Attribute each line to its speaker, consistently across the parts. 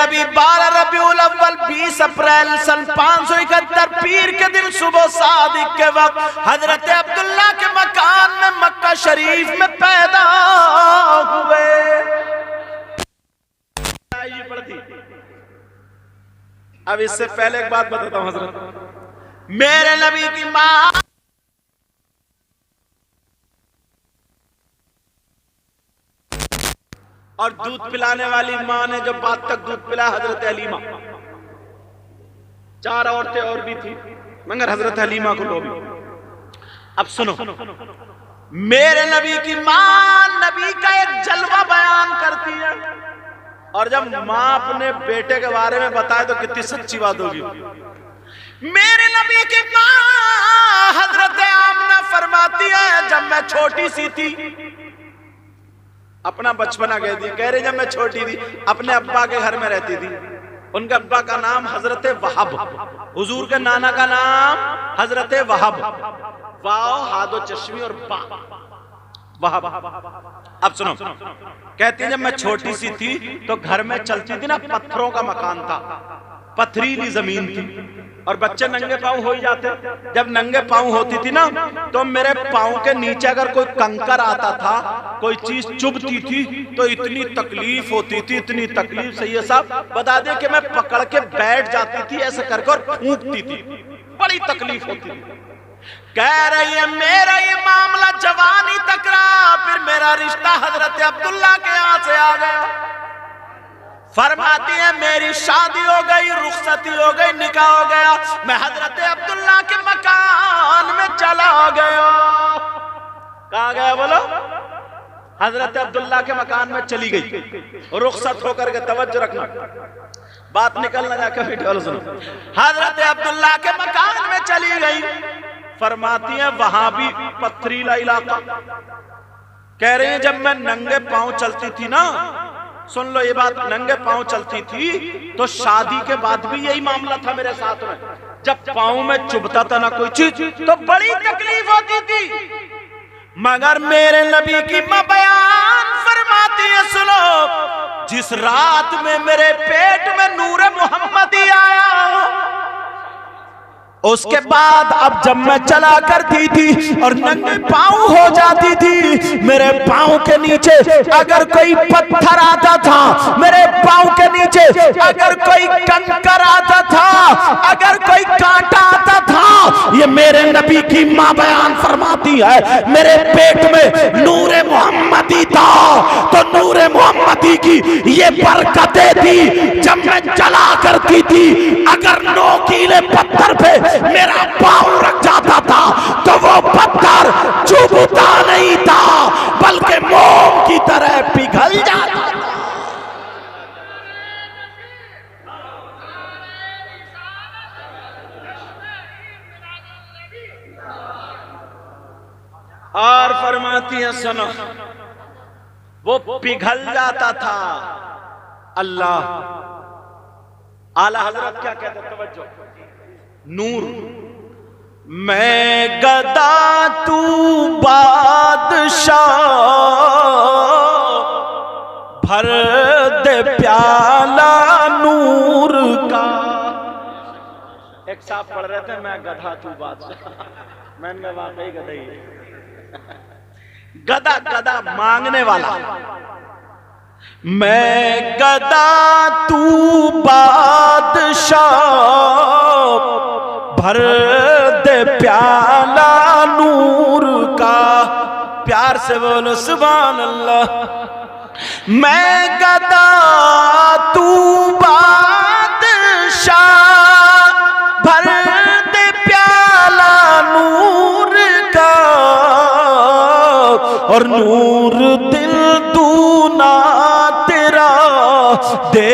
Speaker 1: नबी 12 रबीउल अव्वल 20 अप्रैल सन 571 पीर के दिन सुबह सादिक के वक्त हजरत अब्दुल्ला के मकान में मक्का शरीफ में पैदा हुए। अब इससे पहले एक बात बताता हूं हजरत, मेरे नबी की मां और दूध पिलाने वाली मां ने जब बाद तक दूध पिलाया हजरत हलीमा, 4 औरतें और भी थी मगर हजरत हलीमा को लोभी। अब सुनो, मेरे नबी की मां नबी का एक जलवा बयान करती है और जब मां अपने बेटे के बारे में बताए तो कितनी सच्ची बात होगी। मेरे नबी की मां हजरत आमना फरमाती है, जब मैं छोटी सी थी, अपना बचपना कह रही, जब मैं छोटी थी अपने अब्बा के घर में रहती थी। उनके अब्बा का नाम हजरत वहाब, हुजूर के नाना का नाम हजरत वहाब, वाओ हादो चश्मी और बा वहाब। अब सुनो, कहती है जब मैं छोटी सी थी तो घर में चलती थी ना, पत्थरों का मकान था, पथरीली जमीन थी और बच्चे नंगे पांव हो ही जाते। जब नंगे पांव होती थी ना तो मेरे पांव के नीचे अगर कोई कंकर आता था, कोई चीज चुभती थी तो इतनी तकलीफ होती थी, इतनी तकलीफ से ये सब बता दे कि मैं पकड़ के बैठ जाती थी ऐसे करके और फूंकती थी, बड़ी तकलीफ होती थी। कह रही है मेरा ये मामला जवानी तक रहा, फिर मेरा रिश्ता हजरत अब्दुल्ला के यहाँ से आ गया। फरमाती है मेरी शादी हो गई, रुखसती हो गई, निकाह हो गया, मैं हजरत अब्दुल्ला के मकान में चला गया। कहाँ गया बोलो? हजरत अब्दुल्ला के मकान में चली गई, रुखसत होकर के तवज्जो रखना, बात निकल ना जाकर वीडियो सुनो। हजरत अब्दुल्ला के मकान में चली गई। फरमाती है वहां भी पथरीला इलाका। कह रहे हैं जब मैं नंगे पांव चलती थी ना, सुन लो ये बात, नंगे पांव चलती थी तो शादी के बाद भी यही मामला था मेरे साथ में। जब पांव में चुभता था ना कोई चीज तो बड़ी तकलीफ होती थी, मगर मेरे नबी की मां बयान फरमाती है, सुनो, जिस रात में मेरे पेट में नूरे मोहम्मदी आया उसके बाद अब जब मैं चला करती थी और नंगे पांव हो जाती थी, मेरे पांव के नीचे अगर कोई पत्थर आता था, मेरे पांव के नीचे अगर कोई कंकर आता था, अगर कोई कांटा आता था, ये मेरे नबी की मां बयान फरमाती है मेरे पेट में नूरे मोहम्मदी था। तो नूरे मोहम्मदी की ये बरकतें थी, जब मैं चला करती थी अगर नोकीले पत्थर पे मेरा पांव रख जाता था तो वो पत्थर चुभता नहीं था बल्कि मोम की तरह पिघल जाता था। और फरमाती है सुनो, वो पिघल जाता था। अल्लाह आला हजरत क्या कहते, तवज्जो, नूर, मैं गदा तू बादशाह, भर दे प्याला नूर का। एक साहब पढ़ रहे थे मैं गधा तू बादशाह, मैंने वाकई गधा ही है। गदा गदा मांगने वाला, मैं गदा तू बादशाह, भर दे प्याला नूर का। प्यार से बोलो सुभान अल्लाह। मैं गदा तू बादशाह, भर दे प्याला नूर का, और नूर दिल दूना तेरा दे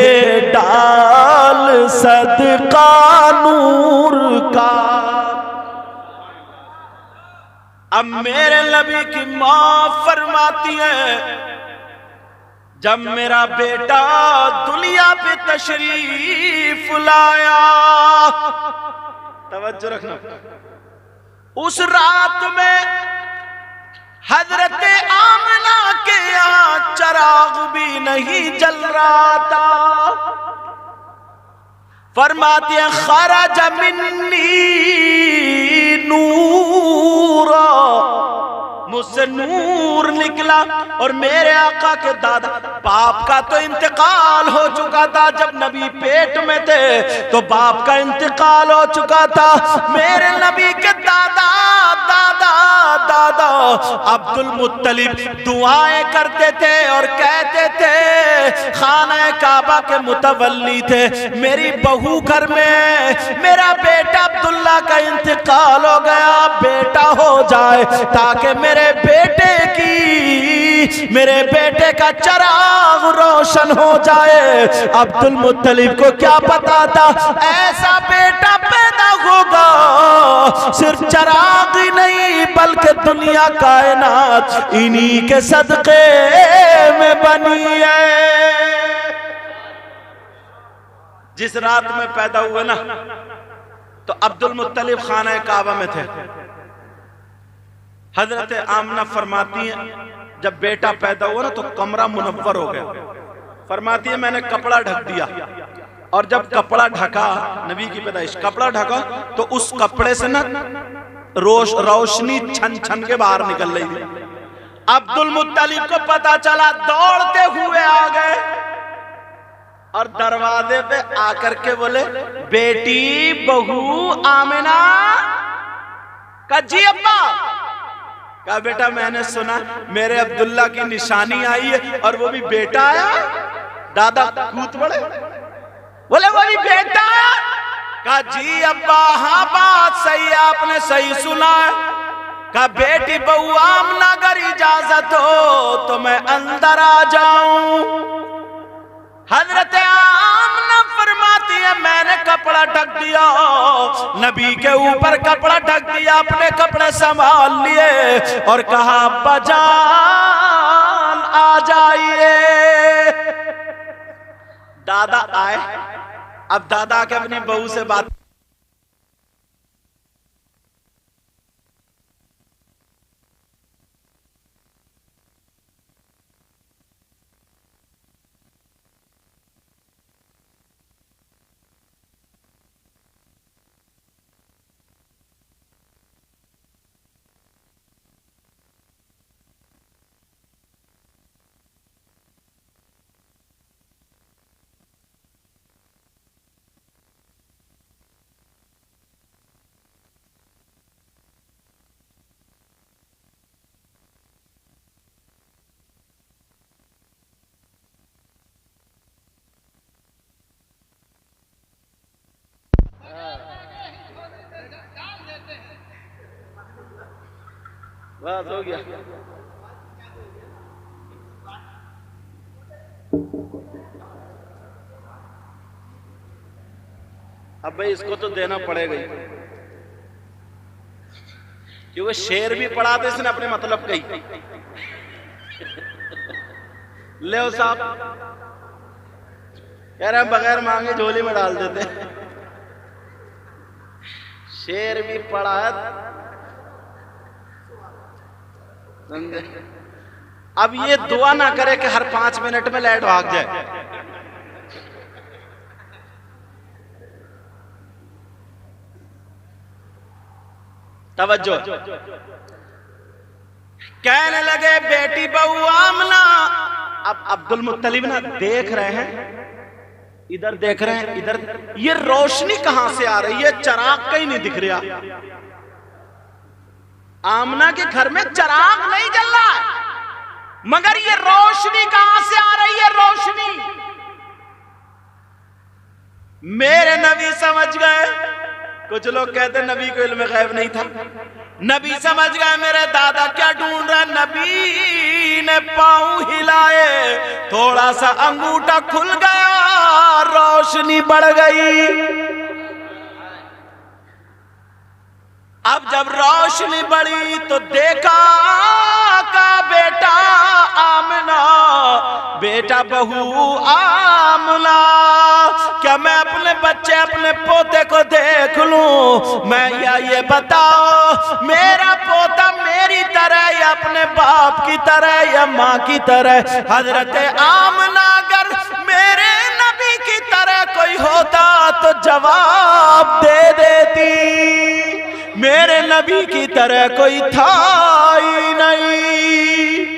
Speaker 1: डाल सदका नूर का। अब मेरे नबी की मां फरमाती है जब मेरा बेटा दुनिया पे तशरीफ लाया, तवज्जो रखना, उस रात में हजरत आमना के यहाँ चराग भी नहीं जल रहा था। फरमाती है खरज मिन्नी नूरा, मुझसे नूर निकला। और मेरे आका के दादा बाप का तो इंतकाल हो चुका था, जब नबी पेट में थे तो बाप का इंतकाल हो चुका था। मेरे नबी के दादा दादा दादा अब्दुल मुत्तलिब दुआएं करते थे और कहते थे, खाना काबा के मुतवल्ली थे, मेरी बहू घर में मेरा बेटा अब्दुल्ला का इंतकाल हो गया, बेटा हो जाए ताकि मेरे बेटे का चराग रोशन हो जाए। अब्दुल मुत्तलिब को क्या पता था ऐसा बेटा पैदा होगा, सिर्फ चराग ही नहीं बल्कि दुनिया कायनात इन्हीं के सदके में बनी है। जिस रात में पैदा हुए ना, तो अब्दुल मुत्तलिब खाना काबा में थे। हजरत आमना फरमाती हैं जब बेटा पैदा हुआ ना तो कमरा मुनव्वर हो गया। फरमाती है मैंने कपड़ा ढक दिया, और जब कपड़ा ढका, नबी की पैदाइश, कपड़ा ढका तो उस कपड़े से ना रोशनी छन छन के बाहर निकल रही थी। अब्दुल मुत्तलिब को पता चला, दौड़ते हुए आ गए और दरवाजे पे आकर के बोले, बेटी बहू आमिना का जी अब्बा। कहा बेटा मैंने सुना मेरे अब्दुल्ला की निशानी आई है और वो भी बेटा आया। दादा कूद पड़े, बोले वो भी बेटा आया। कहा जी अब्बा हाँ बात सही है, आपने सही सुना है। कहा बेटी बहू आमना अगर इजाजत हो तो मैं अंदर आ जाऊं। हजरत आमना फरमाती है मैंने कपड़ा ढक दिया, नबी के ऊपर कपड़ा ढक दिया, अपने कपड़े संभाल लिए और कहा अब्बा जान आ जाइए। दादा आए। अब दादा के अपनी बहू से बात, बस हो गया। अब भाई इसको तो देना पड़ेगा ही, क्योंकि शेर भी पढ़ा था इसने अपने मतलब कही। ले साहब कह रहे हैं बगैर मांगे झोली में डाल देते। शेर भी पढ़ा है। अब ये दुआ ना करे कि हर 5 मिनट में लाइट भाग जाए। तवज्जो। कहने लगे बेटी बहू आमना। अब अब्दुल मुत्तलिब ना देख रहे हैं, इधर देख रहे हैं, इधर ये रोशनी कहां से आ रही है, चराग कहीं नहीं दिख रहा। आमना के घर में चराग नहीं जल रहा है, मगर ये रोशनी कहां से आ रही है, रोशनी। मेरे नबी समझ गए। कुछ लोग कहते नबी को इल्म गैब नहीं था। नबी समझ गए मेरे दादा क्या ढूंढ रहे। नबी ने पांव हिलाए, थोड़ा सा अंगूठा खुल गया, रोशनी बढ़ गई। अब जब रोशनी बढ़ी तो देखा का बेटा आमना, बेटा बहू आमना। क्या मैं अपने बच्चे अपने पोते को देख लूं? मैं या ये बताओ मेरा पोता मेरी तरह या अपने बाप की तरह या माँ की तरह? हजरत आमना अगर मेरे नबी की तरह कोई होता तो जवाब दे देती, मेरे नबी की तरह कोई था ही नहीं।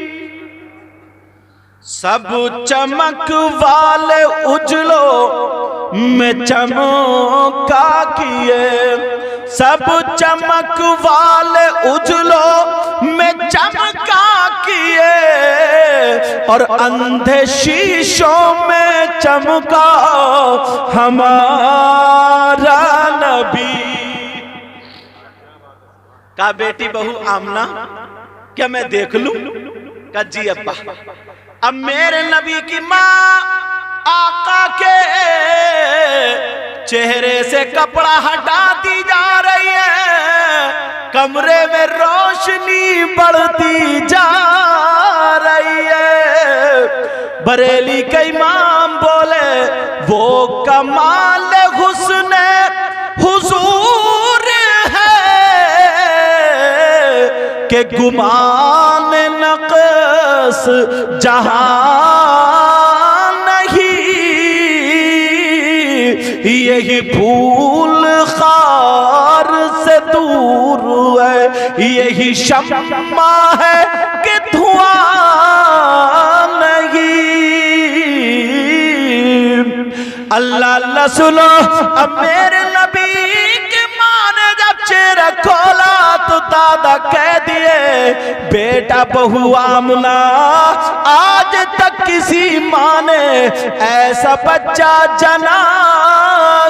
Speaker 1: सब चमक वाले उजलों में चमका किए, सब चमक वाले उजलों में चमका किए, और अंधे शीशों में चमका हमारा नबी। का बेटी बहू आमना, क्या मैं देख लूं? का जी अब्बा। अब मेरे नबी की माँ आका के चेहरे से कपड़ा हटाती जा रही है, कमरे में रोशनी बढ़ती जा रही है। बरेली के इमाम बोले वो कमाल हुस्न हुजूर है कि गुमान नक़्स जहां नहीं, यही भूल खार से दूर है, यही शम्मा है कि धुआं नहीं। अल्लाह अल्लाह सुनो। अब मेरे नबी के माँ ने जब चेहरा खोला तो दादा कह दिए, बेटा बहू आमना, आज तक किसी माँ ने ऐसा बच्चा जना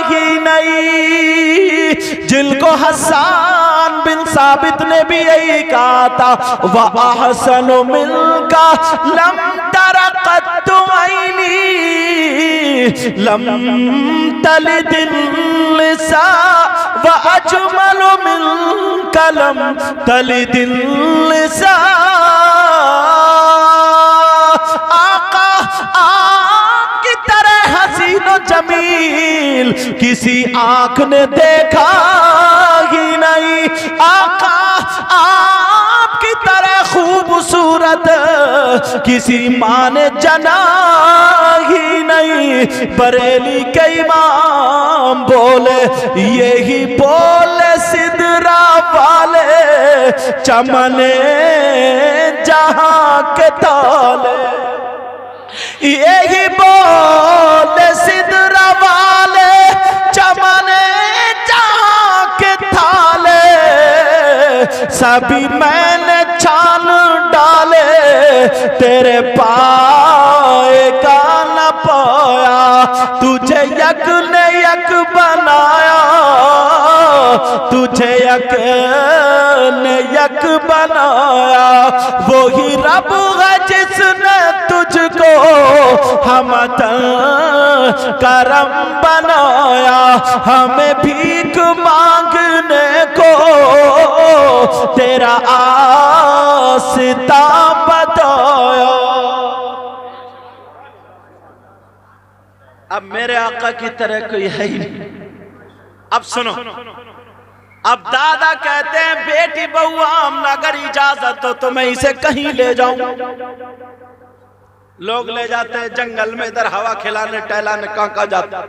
Speaker 1: ही नहीं। जिनको हसन बिन साबित ने भी यही कहा था, वह अहसनु मिनका लम तरा कत्तु ऐनी लम तलिदिन निसा व अजमलु मिनका लम तलिदिन निसा। आका आपकी तरह हसीन व जमील किसी आंख ने देखा ही नहीं। आका आपकी तरह खूबसूरत किसी माँ ने जना ही नहीं। बरेली के इमाम बोले यही बोले सिदरा वाले चमने जहां के ताले, यही बोले सिदरा वाले चमने जहां के थाले। सभी मैंने छान डाले तेरे पाए का न पाया, तुझे यक ने यक बनाया, तुझे यक ने यक बनाया। वही रब है जिसने तुझको हमतन करम बनाया, हमें भीख मांगने को तेरा आस्ता बताया। अब मेरे आका की तरह कोई है ही नहीं। अब सुनो, अब दादा कहते हैं बेटी बहू आमना अगर इजाजत हो तो मैं इसे कहीं ले जाऊं। लोग ले जाते हैं जंगल में, इधर हवा खिलाने टहलाने, कहाँ जाता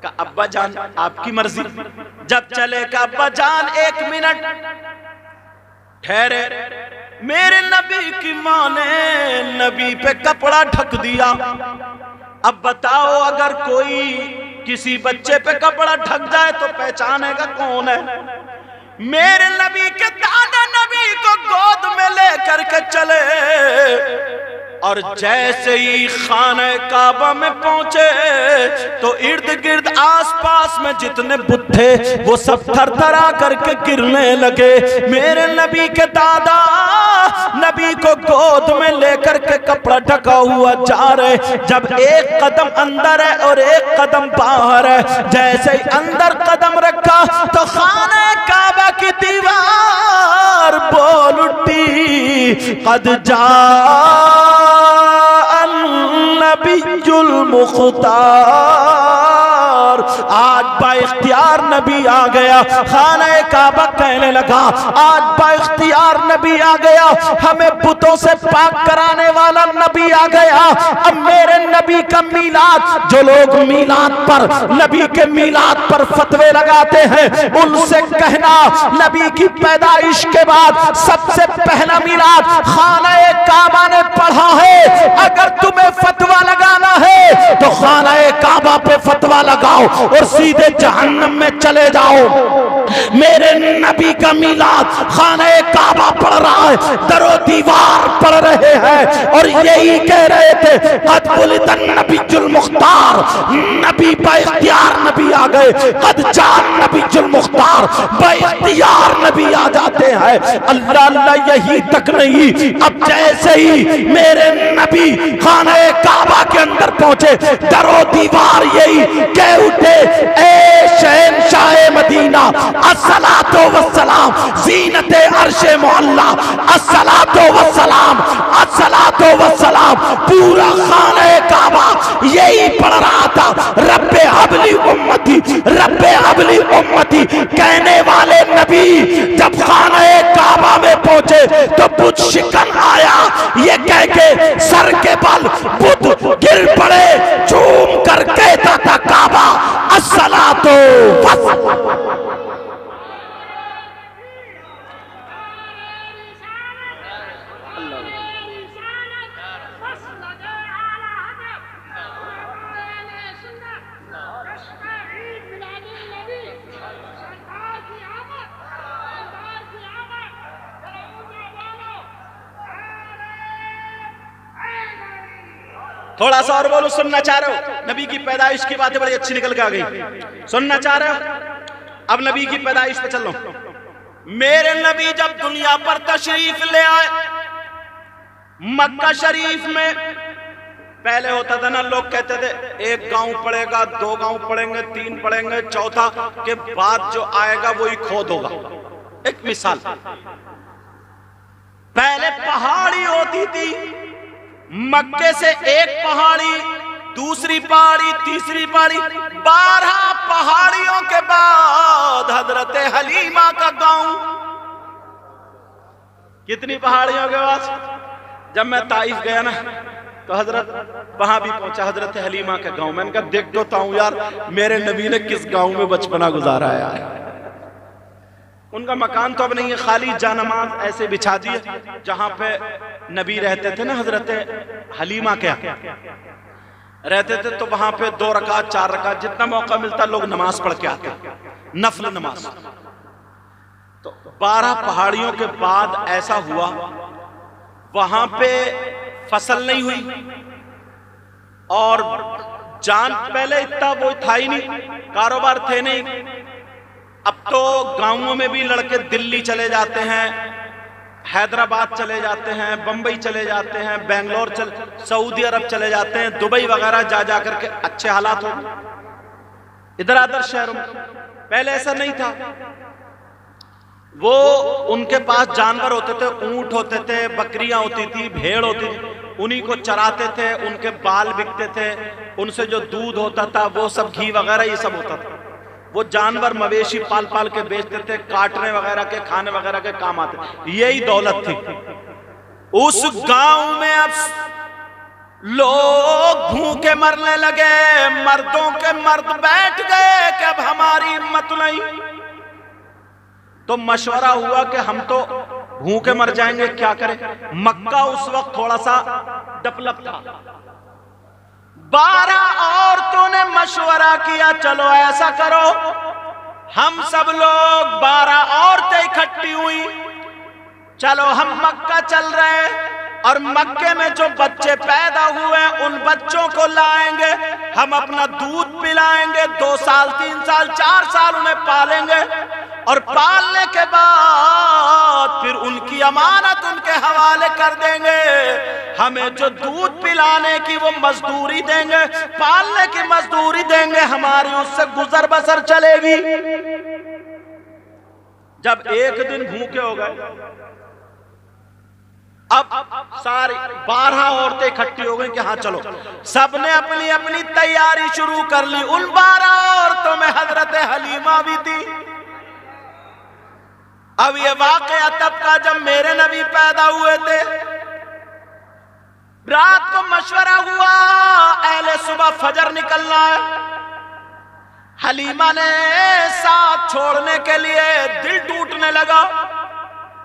Speaker 1: का अब्बा जान आपकी मर्जी। जब चले का अब्बा जान 1 मिनट ठहरे। मेरे नबी की माँ ने नबी पे कपड़ा ढक दिया। अब बताओ अगर कोई किसी बच्चे पे कपड़ा ढक जाए तो पहचानेगा कौन है? मेरे नबी के दादा नबी को गोद में लेकर के चले और जैसे ही खाने काबा में पहुंचे तो इर्द गिर्द आसपास में जितने बुत थे वो सब थरथरा करके गिरने लगे। मेरे नबी के दादा नबी को गोद में लेकर के कपड़ा ढका हुआ जा रहे। जब एक कदम अंदर है और एक कदम बाहर है, जैसे ही अंदर कदम रखा तो खाने काबा की दीवार बोल उठी, कद जा नबीयुल मुख्तार, आज बाइख्तियार नबी आ गया। खाना काबा कहने लगा आज बाइख्तियार नबी आ गया, हमें बुतों से पाक कराने वाला नबी आ गया। अब मेरे नबी का मीलाद, जो लोग मीलाद पर, नबी के मीलाद पर फतवे लगाते हैं, उनसे कहना नबी की पैदाइश के बाद सबसे पहला मीलाद खाना काबा ने पढ़ा है। अगर तुम्हें फतवा लगाना है तो खाना काबा पे फतवा लगाओ और सीधे जहन्नम में चले जाओ। मेरे नबी का मीलाद खाना काबा पढ़ रहा है, दरो दीवार पढ़ रहे हैं और यही कह रहे थे कद बुलिदन नबीजुल मुख्तार, नबी बाइख्तियार नबी आ गए। कद जान नबीजुल मुख्तार, बाइख्तियार नबी आ जाते हैं। अल्लाह अल्लाह यही तक नहीं, अब जैसे ही मेरे नबी खाना काबा के अंदर पहुंचे, दरो दीवार यही कह उठे ए शहंशाह मदीना अस्सलातो वस्सलाम ज़ीनते अर्शे मोहल्ला, अस्सलातो वस्सलाम, अस्सलातो वस्सलाम। पूरा खाना काबा यही पढ़ रहा था रब्बे हबली उम्मती, रब्बे हबली उम्मती। कहने वाले नबी जब खाना काबा में पहुंचे तो बुत शिकन आया, ये कह के सर के बल बुत गिर पड़े, झूम कर कहता था काबा अस्सलातो थोड़ा सा और बोलो, सुनना चाह रहे हो? नबी की पैदाइश की बातें बड़ी अच्छी निकल के आ गई, सुनना चाह रहे हो? अब नबी की पैदाइश पे चलो। मेरे नबी जब दुनिया पर तशरीफ ले आए, मक्का शरीफ में पहले होता था ना, लोग कहते थे एक गांव पड़ेगा, दो गांव पड़ेंगे, तीन पड़ेंगे, चौथा के बाद जो आएगा वही खोद होगा। एक मिसाल, पहले पहाड़ी होती थी, मक्के से एक पहाड़ी, दूसरी पहाड़ी, तीसरी पहाड़ी, 12 पहाड़ियों के बाद हजरत हलीमा का गांव। कितनी पहाड़ियों के बाद? जब मैं ताइफ गया ना तो हजरत वहां भी पहुंचा, हजरत हलीमा के गांव। मैंने कहा देख तो ताऊं यार मेरे नबी ने किस गांव में बचपना गुजारा है यार। उनका मकान तो अब नहीं है, खाली जानमाज ऐसे बिछा दिए जहां पे नबी रहते थे ना, हजरत हलीमा क्या रहते थे, तो वहां पे 2 रकात 4 रकात जितना मौका मिलता लोग नमाज पढ़ के आते, नफल नमाज। तो 12 पहाड़ियों के बाद ऐसा हुआ, वहां पे फसल नहीं हुई और जान पहले इतना वो था ही नहीं, कारोबार थे नहीं। अब तो गांवों में भी लड़के दिल्ली चले जाते हैं, हैदराबाद चले जाते हैं, बंबई चले जाते हैं, बेंगलोर सऊदी अरब चले जाते हैं, दुबई वगैरह जा जा करके अच्छे हालात हो इधर आधर शहरों में। पहले ऐसा नहीं था, वो उनके पास जानवर होते थे, ऊंट होते थे, बकरियां होती थी, भेड़ होती थी, उन्हीं को चराते थे, उनके बाल बिकते थे, उनसे जो दूध होता था वो सब घी वगैरह ये सब होता था। वो जानवर मवेशी पाल पाल के बेचते थे, काटने वगैरह के, खाने वगैरह के काम आते, यही दौलत थी। उस गांव में अब लोग भूखे मरने लगे, मर्दों के मर्द बैठ गए कि अब हमारी हिम्मत नहीं। तो मशवरा हुआ कि हम तो भूखे मर जाएंगे, क्या करें। मक्का उस वक्त थोड़ा सा डेवलप था। 12 औरतों ने मशवरा किया, चलो ऐसा करो, हम सब लोग 12 औरतें इकट्ठी हुई, चलो हम मक्का चल रहे और मक्के में जो बच्चे पैदा हुए उन बच्चों को लाएंगे, हम अपना दूध पिलाएंगे, 2 साल 3 साल 4 साल उन्हें पालेंगे और पालने के बाद फिर उनकी अमानत उनके हवाले कर देंगे। हमें जो दूध पिलाने की वो मजदूरी देंगे, पालने की मजदूरी देंगे, हमारी उससे गुजर बसर चलेगी। जब एक दिन भूखे हो गए, अब सारी 12 औरतें इकट्ठी हो गई कि हाँ चलो, सबने अपनी अपनी तैयारी शुरू कर ली। उन 12 औरतों में हजरत हलीमा भी थी। अब ये वाकया तब का जब मेरे नबी पैदा हुए थे। रात को मशवरा हुआ, अहले सुबह फजर निकलना है। हलीमा ने साथ छोड़ने के लिए दिल टूटने लगा।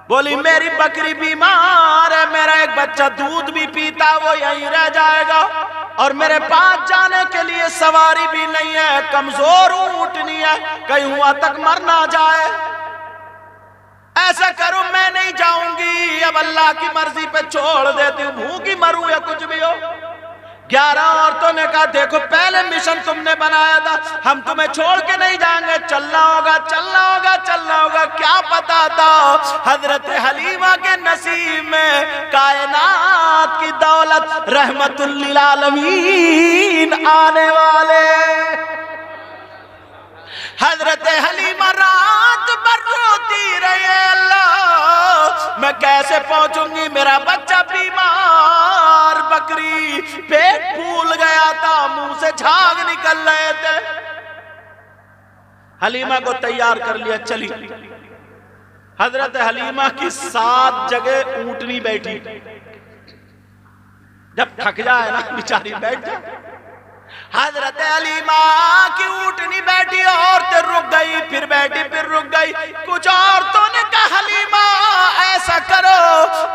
Speaker 1: बोली मेरी बकरी बीमार है, मेरा एक बच्चा दूध भी पीता, वो यहीं रह जाएगा, और मेरे पास जाने के लिए सवारी भी नहीं है, कमजोर ऊँटनी है, कहीं हुआ तक मर ना जाए। ऐसा करो मैं नहीं जाऊंगी, अब अल्लाह की मर्जी पे छोड़ देती हूँ, भूखी मरूं या कुछ भी हो। 11 औरतों ने कहा देखो पहले मिशन तुमने बनाया था, हम तुम्हें छोड़ के नहीं जाएंगे, चलना होगा चलना होगा चलना होगा। क्या पता था हजरत हलीमा के नसीब में कायनात की दौलत रहमतुल लिल आलमीन आने वाले। हजरत हलीमा रात भर रोती रही, अल्लाह मैं कैसे पहुंचूंगी, मेरा बच्चा बीमार, बकरी पेट फूल गया था, मुंह से झाग निकल रहे थे। हलीमा को तैयार कर लिया, चली। हजरत हलीमा की 7 जगह ऊंटनी बैठी, जब थक जाए ना बेचारी बैठ जाए। हजरत हलीमा की ऊँटनी बैठी, औरतें रुक गई, फिर बैठी फिर रुक गई। कुछ औरतों ने कहा हलीमा ऐसा करो,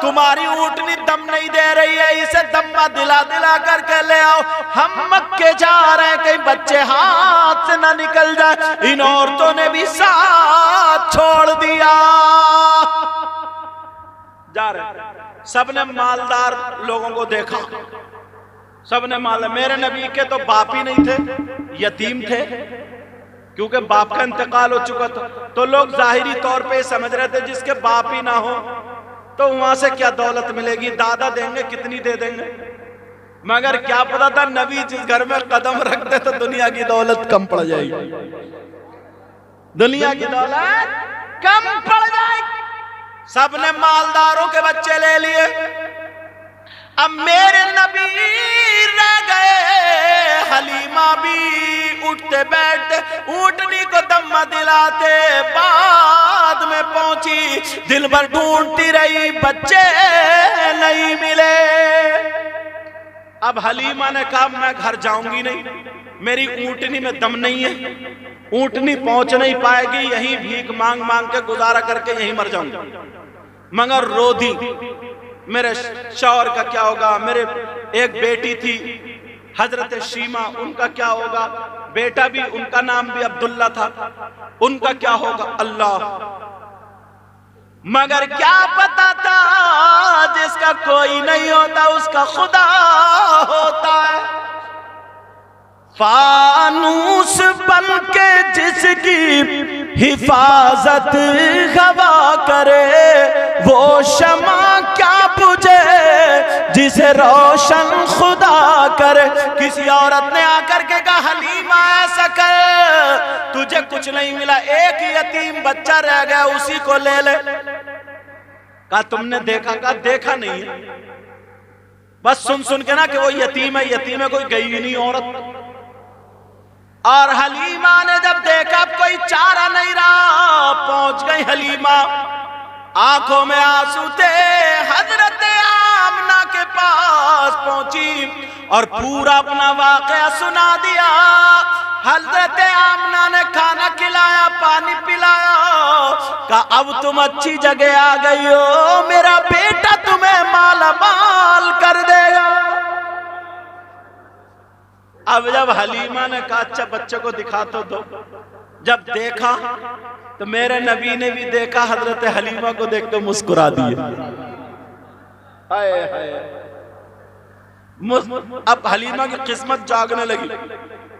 Speaker 1: तुम्हारी ऊँटनी दम नहीं दे रही है, इसे दम्मा दिला दिला करके ले आओ, हम मक्के जा रहे हैं, कहीं बच्चे हाथ से ना निकल जाए। इन औरतों ने भी साथ छोड़ दिया, जा रहे। सबने मालदार लोगों को देखा, सबने माला। मेरे नबी के तो बाप ही नहीं थे, यतीम थे, क्योंकि बाप का इंतकाल हो चुका था। तो लोग जाहिरी तौर पे समझ रहे थे जिसके बाप ही ना हो तो वहां से क्या दौलत मिलेगी, दादा देंगे, कितनी दे देंगे। मगर क्या पता था नबी जिस घर में कदम रखते तो दुनिया की दौलत कम पड़ जाएगी, दुनिया की दौलत कम पड़ जाएगी। सबने मालदारों के बच्चे ले लिए। अब मेरे नबी रह गए, हलीमा भी उठते बैठते ऊँटनी को दम्मा दिलाते। बाद में पहुंची, दिल भर ढूंढती रही, बच्चे नहीं मिले। अब हलीमा ने कहा मैं घर जाऊंगी नहीं, मेरी ऊँटनी में दम नहीं है, ऊँटनी पहुंच नहीं पाएगी, यहीं भीख मांग मांग के गुजारा करके यहीं मर जाऊंगी। मगर रो दी, मेरे शौहर का क्या होगा, मेरे एक बेटी थी हजरत शीमा, उनका क्या होगा, बेटा भी, उनका नाम भी अब्दुल्ला था, उनका क्या होगा अल्लाह। मगर क्या पता था जिसका कोई नहीं होता उसका खुदा होता है। फानूस बन के जिसकी हिफाजत हवा करे, वो शमा क्या बुझे जिसे रोशन खुदा करे। किसी औरत ने आकर के कहा हलीमा ऐसा कर, तुझे कुछ नहीं मिला, एक यतीम बच्चा रह गया, उसी को ले ले। कहा तुमने देखा? कहा देखा नहीं है, बस सुन सुन के ना कि वो यतीम है, यतीम है, कोई गई ही नहीं औरत। और हलीमा ने जब देखा कोई चारा नहीं रहा, पहुंच गई हलीमा, आंखों में आंसू थे, हजरत आमना के पास पहुंची और पूरा अपना वाकया सुना दिया। हजरत आमना ने खाना खिलाया, पानी पिलाया, कहा अब तुम अच्छी जगह आ गई हो, मेरा बेटा तुम्हें माला माल कर देगा। अब जब हलीमा ने कहा अच्छा बच्चे को दिखा तो दो, जब देखा तो मेरे नबी ने भी देखा, हजरत हलीमा को देख के मुस्कुरा दिए। हाय हाय, अब हलीमा की किस्मत जागने लगी।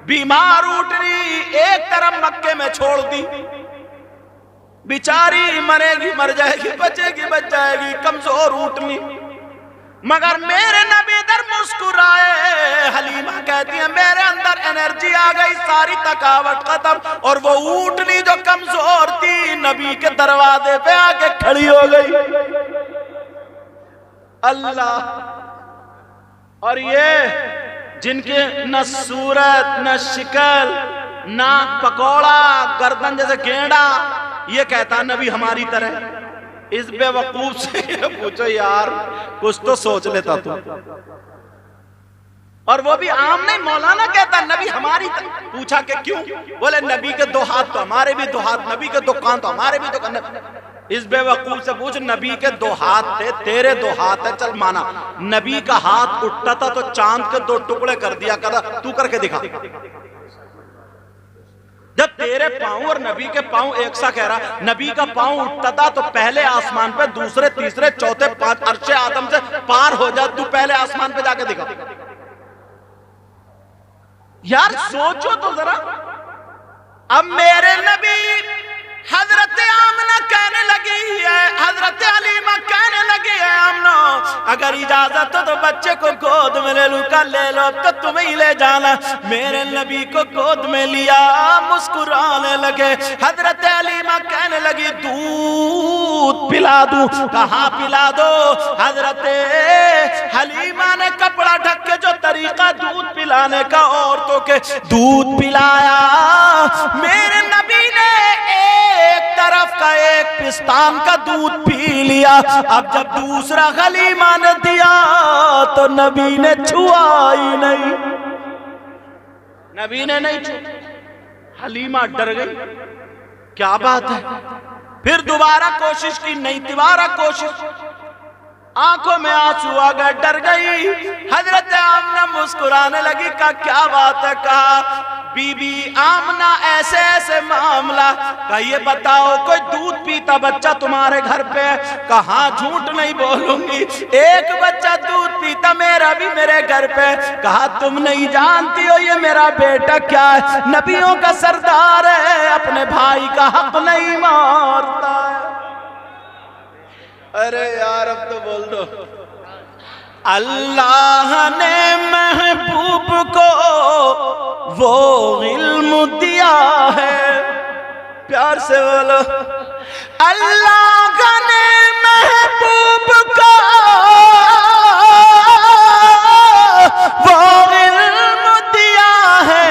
Speaker 1: बीमार ऊँटनी एक तरफ मक्के में छोड़ दी, बेचारी मरेगी मर जाएगी, बचेगी बच जाएगी, कमजोर ऊँटनी। मगर मेरे नबी इधर मुस्कुराए। हलीमा कहती है मेरे अंदर एनर्जी आ गई, सारी थकावट खत्म, और वो ऊँटनी जो कमजोर थी नबी के दरवाजे पे आके खड़ी हो गई। अल्लाह, और ये जिनके न सूरत न शिकल नाक पकौड़ा, गर्दन जैसे गेंडा, ये कहता नबी हमारी तरह। इस बेवकूफ से ये पूछो यार, कुछ तो सोच लेता तू। और वो भी आम नहीं, मौलाना कहता नबी हमारी तरह। पूछा कि क्यों? बोले नबी के 2 हाथ तो हमारे भी 2 हाथ, नबी के 2 कान तो हमारे भी 2 कान। इस बेवकूफ से पूछ, नबी के 2 हाथ थे, तेरे 2 हाथ है, चल माना। नबी का हाथ उठता था तो चांद के 2 टुकड़े कर दिया करता, तू करके दिखा। जब तेरे पांव और नबी के पांव एक सा कह रहा, नबी का पांव उठता था तो पहले आसमान पे, दूसरे, तीसरे, चौथे, 5 अर्शे आदम से पार हो जा, तू पहले आसमान पे जाके दिखा। यार सोचो तो जरा। अब मेरे नबी हजरत आमना कहने लगी है, हजरत अलीमा कहने लगी है, आमना अगर इजाजत हो तो बच्चे को गोद में ले लूं, कल ले लो तो तुम्हें ही ले जाना। मेरे नबी को गोद में लिया, मुस्कुराने लगे। हजरत अलीमा कहने लगी दूध पिला दूं, कहाँ पिला दो। हजरत हलीमा ने कपड़ा ढक के जो तरीका दूध पिलाने का औरतों के, दूध पिलाया। मेरे नबी ने एक तरफ का एक पिस्तान का दूध पी लिया। अब जब दूसरा हलीमा ने दिया तो नबी ने छुआ ही नहीं, नबी ने नहीं छुआ। हलीमा डर गई, क्या बात है। फिर दोबारा कोशिश की, नहीं, दोबारा कोशिश, आंखों में आंसू आ गए, डर गई। हजरत आमना मुस्कुराने लगी, का क्या बात है। कहा बीबी आमना ऐसे ऐसे मामला, का ये बताओ कोई दूध पीता बच्चा तुम्हारे घर पे? कहाँ झूठ नहीं बोलूंगी, एक बच्चा दूध पीता मेरा भी मेरे घर पे। कहा तुम नहीं जानती हो ये मेरा बेटा क्या है, नबियों का सरदार है, अपने भाई का हक नहीं मारता है। अरे यार अब तो बोल दो। अल्लाह ने महबूब को वो इल्म दिया है, प्यार से बोलो। अल्लाह ने महबूब को वो इल्म दिया है,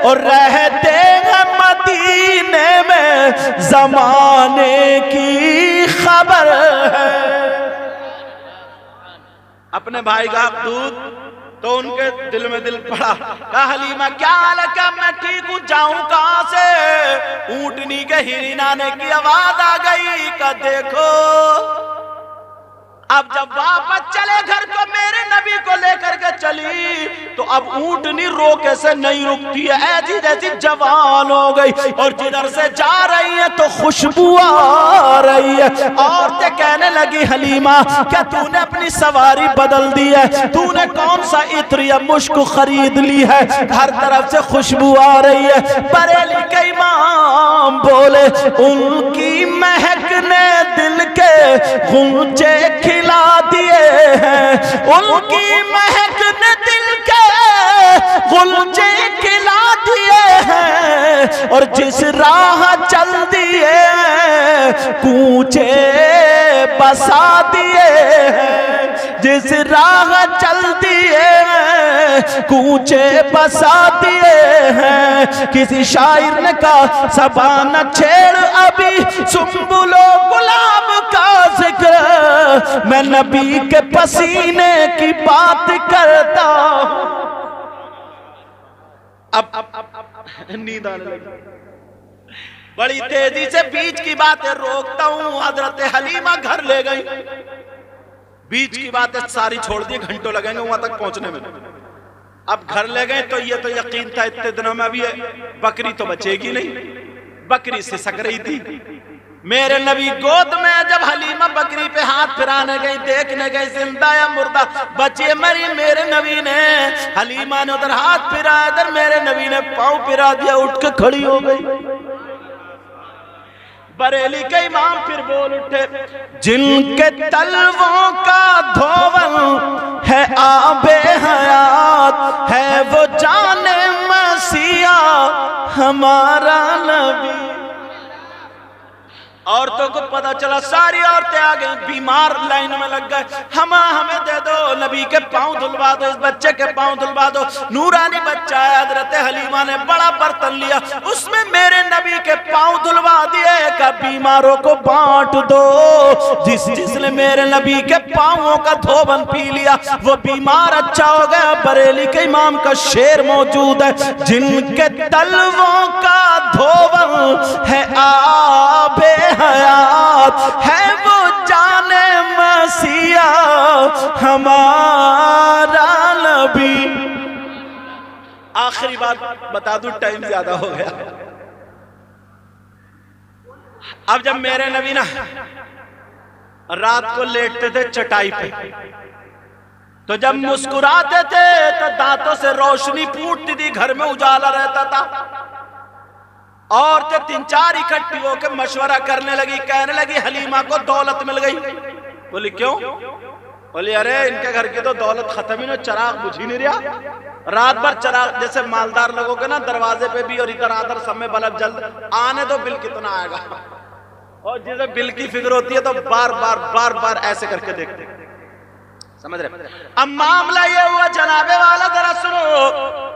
Speaker 1: और रहते हैं मदीने में जमाने की खबर है। अपने भाई का दूध तो उनके दिल में दिल पड़ा। कहा हलीमा क्या हाल है, क्या मैं ठीक हूं, जाऊं कहां से? ऊंटनी के हिरनाने की आवाज आ गई। का देखो अब जब वापस चले घर को, मेरे नबी को लेकर के चली, तो अब ऊंटनी रोके से नहीं रुकती है, ऐसी जैसी जवान हो गई। और जिधर से जा रही है तो खुशबू आ रही है। औरतें कहने लगी हलीमा क्या तूने अपनी सवारी बदल दी है, तूने कौन सा इत्र या मुश्क खरीद ली है, हर तरफ से खुशबू आ रही है। बरेली के इमाम बोले उनकी महक ने दिल के गूंजे खिला दिए हैं, उनकी महक ने दिल के गुलजे खिला दिए हैं। और जिस राह चल दिए कूचे बसा दिए हैं, जिस राह चल दिए कूचे बसा दिए हैं। किसी शायर ने कहा सबा न छेड़ अभी सुम्बुलो गुलाब का जिक्र, मैं नबी के पसीने की बात करता हूं। अब नींद आने लगी, बड़ी तेजी से बीच की बातें रोकता हूं। हजरत हलीमा घर ले गई, बीच की बातें सारी छोड़ दी, घंटों लगेंगे वहां तक पहुंचने में। अब घर ले गए तो ये तो यकीन था इतने दिनों में अभी बकरी तो बचेगी नहीं, बकरी सिसक रही थी। मेरे नबी गोद में जब हलीमा बकरी पे हाथ फिराने गई, देखने गई जिंदा या मुर्दा, बचे मरी, मेरे नबी ने, हलीमा ने उधर हाथ फिरा, इधर मेरे नबी ने पांव फिरा दिया, उठ के खड़ी हो गई। बरेली के इमाम फिर बोल उठे जिनके तलवों का धोवल है आबे हयात, है वो जाने मसीहा हमारा नबी। औरतों को पता चला, सारी औरतें आ गई, बीमार लाइन में लग गए, हमें दे दो, नबी के पांव धुलवा दो, इस बच्चे के पांव धुलवा दो। नूरानी बच्चा है, हजरत हलीमा ने बड़ा बर्तन लिया, उसमें मेरे नबी के पांव धुलवा दिए, का बीमारों को बांट दो। जिसने मेरे नबी के पांवों का धोबन पी लिया वो बीमार अच्छा हो गया। बरेली के इमाम का शेर मौजूद है, जिनके तलवों का धोबन है आबे हयात, है वो जाने मसीहा हमारा नबी। आखिरी बात बता दूं, टाइम ज्यादा हो गया। अब जब मेरे नबी ना रात को लेटते थे चटाई पे, तो जब मुस्कुराते थे तो दांतों से रोशनी फूटती थी, घर में उजाला रहता था। औरतें 3-4 इकट्ठी होकर मशवरा करने लगी, कहने लगी हलीमा को दौलत मिल गई। बोली क्यों? बोली अरे इनके घर की तो दौलत खत्म ही नहीं, चिराग बुझ ही नहीं रहा। रात भर चिराग, जैसे मालदार लोगों के ना दरवाजे पे भी और इधर आधर सब में बल्ब जल, आने तो बिल कितना आएगा, और जिसे बिल की फिक्र होती है तो बार बार ऐसे करके देखते। समझ रहे? अब मामला ये हुआ जनाबे वाला, जरा सुनो।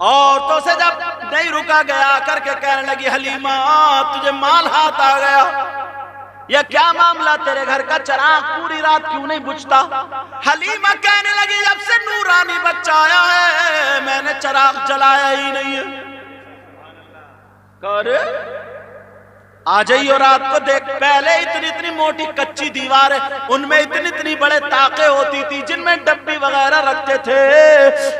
Speaker 1: औरतों से जब नहीं रुका गया, करके कहने लगी हलीमा तुझे माल हाथ आ गया, या क्या मामला, तेरे घर का चिराग पूरी रात क्यों नहीं बुझता? हलीमा कहने लगी जब से नूरानी बच्चा आया है मैंने चिराग जलाया ही नहीं है। करे आ जाइयो रात को देख, पहले इतनी मोटी कच्ची दीवार है, उनमें इतनी बड़े ताके होती थी जिनमें डब्बी वगैरह रखते थे।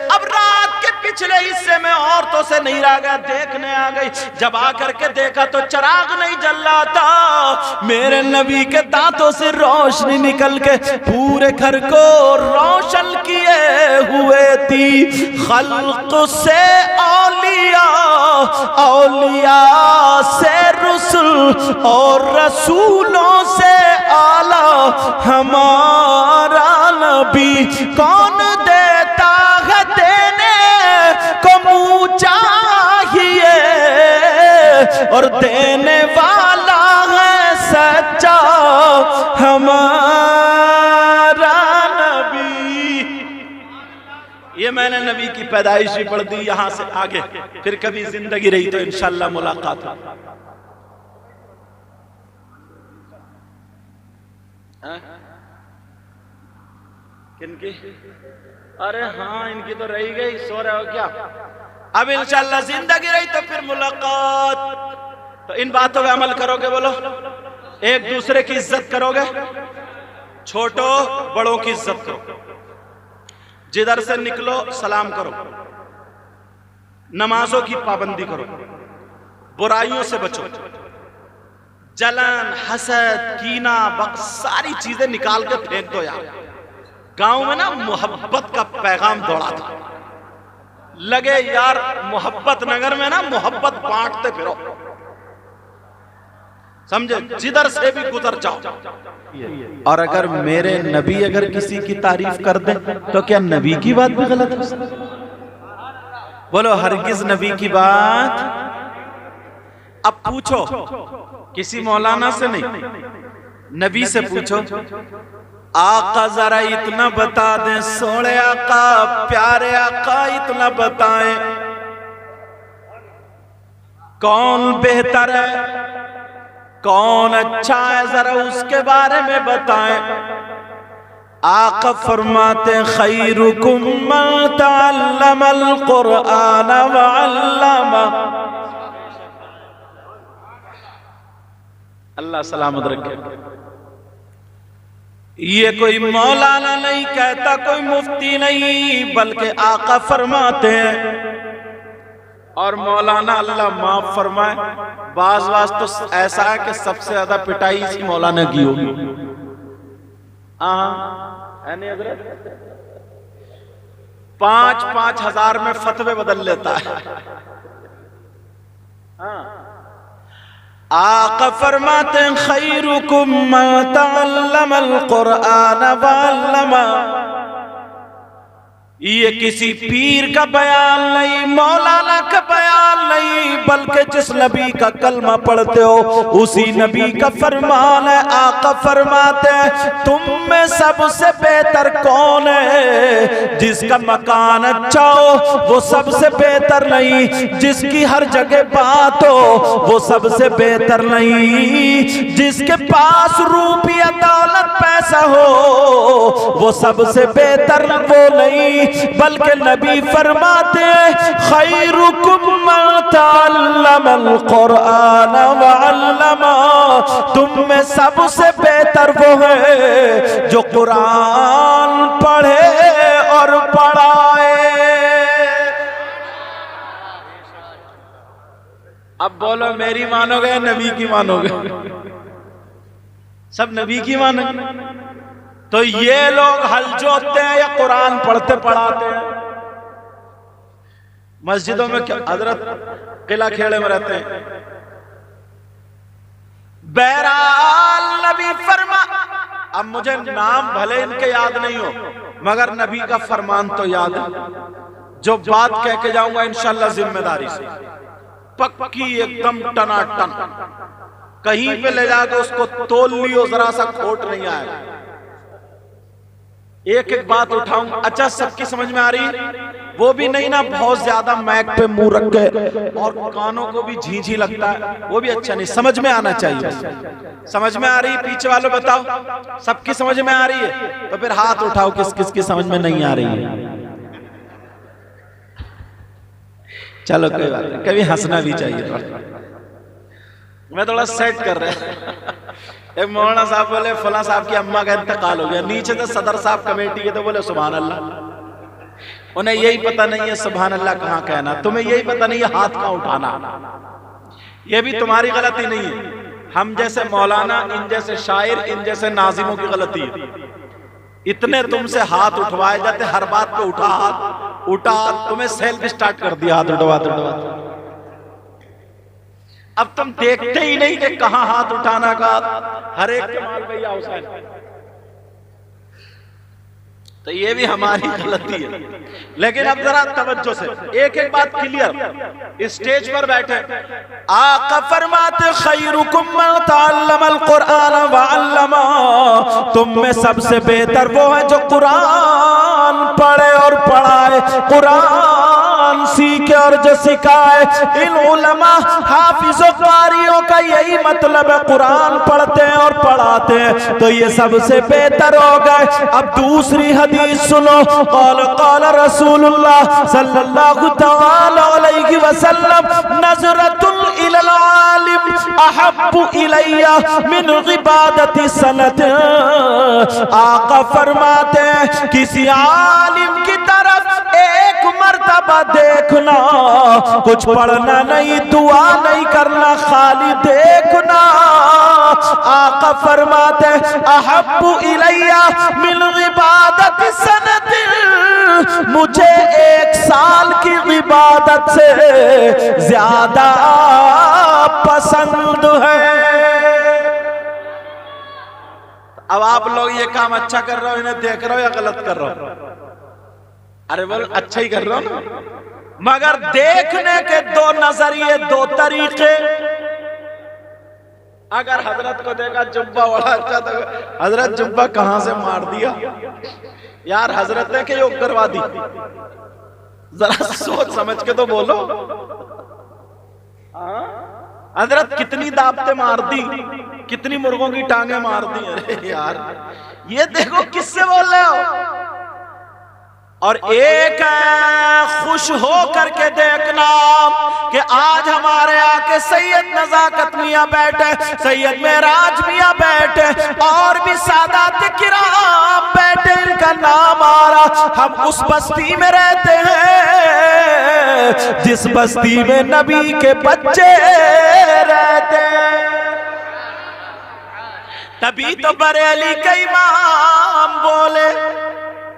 Speaker 1: अब रात के पिछले हिस्से में औरतों से नहीं रह गया, देखने आ गई। जब आकर के देखा तो चिराग नहीं जल रहा था, मेरे नबी के दांतों से रोशनी निकल के पूरे घर को रोशन किए हुए थी। खल्क से औलिया, औलिया से रसूल, और रसूलों से आला हमारा नबी। कौन देता है देने को मुँह चाहिए, और देने वाला है सच्चा हमारा नबी। ये मैंने नबी की पैदाइश भी पढ़ दी। यहां से आगे फिर कभी जिंदगी रही तो इंशाअल्लाह मुलाकात हो। किनकी? अरे हाँ इनकी तो रही गई, सो रहे हो क्या? अब इंशाअल्लाह जिंदगी रही तो फिर मुलाकात। तो इन बातों पे अमल करोगे? बोलो, एक दूसरे की इज्जत करोगे, छोटों बड़ों की इज्जत करो, जिधर से निकलो सलाम करो, नमाजों की पाबंदी करो, बुराइयों से बचो, जलन, हसद, कीना, सारी चीजें निकाल के फेंक दो यार। गांव में ना मोहब्बत का पैगाम दौड़ा था, लगे यार मोहब्बत नगर में ना मोहब्बत बांटते फिरो, समझे, जिधर से भी गुजर जाओ। और अगर मेरे नबी अगर किसी की तारीफ कर दे तो क्या नबी की बात भी गलत हो सकती? बोलो हरगिज नबी की बात। अब पूछो किसी मौलाना से नहीं, नबी से पूछो, आका जरा इतना बता दें, सोने आका, प्यारे आका इतना बताएं, कौन बेहतर है, कौन अच्छा है, जरा उसके बारे में बताएं। आका फरमाते खैरुकुम मन तअल्लमल कुरआन व अल्लमा। अल्लाह सलामत रखे। ये कोई मौलाना नहीं कहता, कोई मुफ्ती नहीं, बल्कि आका फरमाते हैं। और मौलाना अल्लाह माफ फरमाए, बाज तो ऐसा है कि सबसे ज्यादा पिटाई इसी मौलाना की होगी। पांच हजार में फतवे बदल लेता है। आका फरमाते हैं खैरुकुम मन तअल्लमल कुरआन व अल्लमा। ये किसी पीर का बयान नहीं, मौलाना का बयान नहीं, बल्कि के जिस नबी का कलमा पढ़ते हो उसी नबी का फरमान है। आका फरमाते हैं तुम में सबसे बेहतर कौन है? जिसका मकान अच्छा हो वो सबसे बेहतर नहीं, जिसकी हर जगह बात हो वो सबसे बेहतर नहीं, जिसके पास रूपिया दौलत पैसा हो वो सबसे बेहतर वो नहीं, बल्कि नबी फरमाते खैरुकुम मन तअल्लमल कुरआन व अल्लमा, तुम में सबसे बेहतर वो है जो कुरान पढ़े और पढ़ाए। अब बोलो मेरी मानोगे या नबी की मानोगे? सब नबी की मानोगे। तो ये लोग हल जोतते हैं या कुरान पढ़ते पढ़ाते हैं? मस्जिदों में क्या हजरत किला खेड़े में रहते हैं। बहरहाल नबी फरमा, अब मुझे नाम भले इनके याद नहीं हो मगर नबी का फरमान तो याद है। जो बात कह के जाऊंगा इंशाल्लाह जिम्मेदारी से पक्की एकदम टनाटन, कहीं पे ले जाकर उसको तोल लियो जरा सा खोट नहीं आएगा। एक एक बात उठाऊं, अच्छा सबकी समझ में आ रही है? वो भी नहीं ना बहुत ज्यादा मैक पे मुंह रख के और कानों को भी झींझी लगता है, वो भी अच्छा नहीं, समझ में आना चाहिए। समझ में आ रही है? पीछे वालों बताओ सबकी समझ में आ रही है? तो फिर हाथ उठाओ किस किस की समझ में नहीं आ रही है। चलो कोई बात नहीं, कभी हंसना भी चाहिए थोड़ा। मैं थोड़ा सेट कर रहा। एक मौलाना साहब बोले फला साहब की अम्मा का इंतकाल हो गया, नीचे से सदर साहब कमेटी के तो बोले सुभान अल्लाह। उन्हें यही पता नहीं है सुभान अल्लाह कहाँ कहना, तुम्हें यही पता नहीं है हाथ कहाँ उठाना। ये भी तुम्हारी गलती नहीं है, हम जैसे मौलाना, इन जैसे शायर, इन जैसे नाजिमों की गलती है। इतने तुमसे हाथ उठवाए जाते, हर बात पे उठा हाथ उठा, तुम्हें सेल्फ स्टार्ट कर दिया हाथ उठवा उठवा। अब तुम देखते ही नहीं कि कहां हाथ उठाना का, हर एक के माल भैया हुसैन। तो ये भी हमारी गलती है। लेकिन अब जरा तवज्जो से एक एक बात क्लियर, स्टेज पर बैठे आका फरमाते खैरुकुम मन तअल्लमल कुरआन व अल्लमा, तुम में सबसे बेहतर वो है जो कुरान पढ़े और पढ़ाए, कुरान सीखे और जो सिखाए। इन उलमा हाफिजों कारियों का यही मतलब है, कुरान पढ़ते हैं और पढ़ाते हैं तो ये सबसे बेहतर हो गए। अब दूसरी हदीस सुनो, क़ाल क़ाल रसूलुल्लाह सल्लल्लाहु तआला अलैहि वसल्लम नज़रतुल इलल आलिम अहब्बु इलैया मिन इबादति सनत। आका फरमाते हैं किसी आलिम की तरफ एक मर्तबा देखना, कुछ पढ़ना नहीं, दुआ नहीं करना, खाली देखना। आका फरमाते अहब्बु इलैया मिन इबादति सनत, मुझे एक साल की इबादत से ज्यादा पसंद है। अब आप लोग ये काम अच्छा कर रहे हो, इन्हें देख रहे हो या गलत कर रहे हो? अरे बोल अच्छा ही कर रहे हो ना, मगर देखने के दो नजरिए, दो तरीके। अगर हजरत को देखा जुब्बा बड़ा अच्छा, तो हजरत जुब्बा कहां से मार दिया यार, हजरत ने कि उग्रवादी, जरा सोच समझ के तो बोलो। हजरत कितनी दावतें मार दी, कितनी मुर्गों की टांगे मार दी। अरे यार ये देखो किससे बोल रहे हो। और एक खुश हो करके देखना कि आज हमारे आके सैयद नजाकत मियां बैठे, सैयद मेराज मियां बैठे, और भी सादात किराम बैठे, इनका नाम आ रहा। हम उस बस्ती में रहते हैं जिस बस्ती में नबी के बच्चे रहते हैं। तभी तो बरेली के इमाम बोले,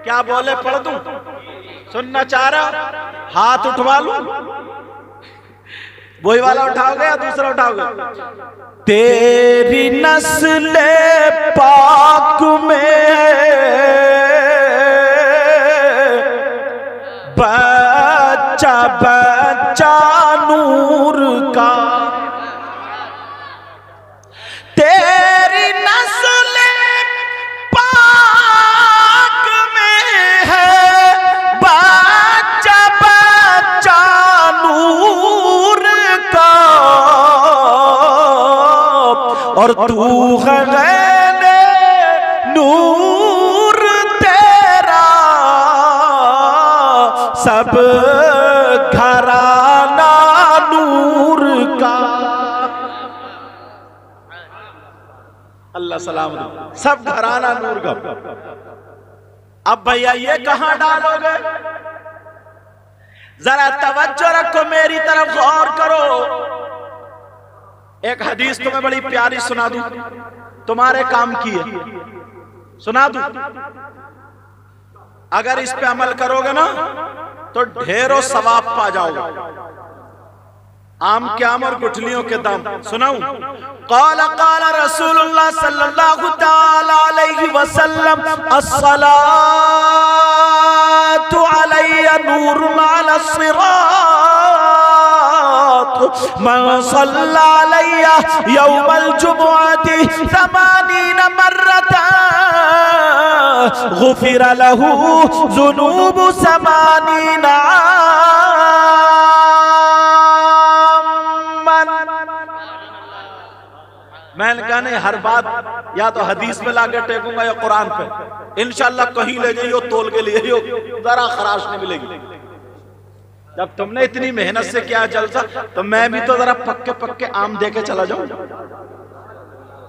Speaker 1: क्या बोले पढ़ दूं? सुनना चाह रहा? हाथ उठवा लूं? वही वाला उठाओगे या दूसरा उठाओगे? तेरी नस्ल पाक में बच्चा बच्चा नूर का। तेरी नस्ल पाक में है बच्चा बच्चा नूर का, और तू है नूर तेरा सब घराना नूर का। अल्लाह सलाम, सब घराना नूर का। अब भैया ये कहां डालोगे? जरा तवज्जो रखो, मेरी तरफ गौर करो। एक हदीस तुम्हें बड़ी प्यारी सुना दूं, तुम्हारे काम की है, सुना दूं। अगर इस पे अमल करोगे ना तो ढेरों सवाब पा जाओगे। आम के आम और गुठलियों के दाम। सुनाऊं? क़ाला क़ाला रसूलुल्लाह सल्लल्लाहु तआला अलैहि वसल्लम, अस्सलातु अलैया नूरुन अला सिरात, मन सल्ला अलैया यौमल जुमुअति 80 मर्रतन गुफिर लहू ज़ुनूबु 80। मैंने कहा नहीं, हर बात या तो हदीस में लाके टेकूंगा या कुरान पे। इंशाल्लाह कहीं ले जाइयो, तोल के लिए जरा खराश नहीं मिलेगी। जब तुमने इतनी मेहनत से किया जलसा, तो मैं भी तो जरा पक्के पक्के आम दे के चला जाऊं।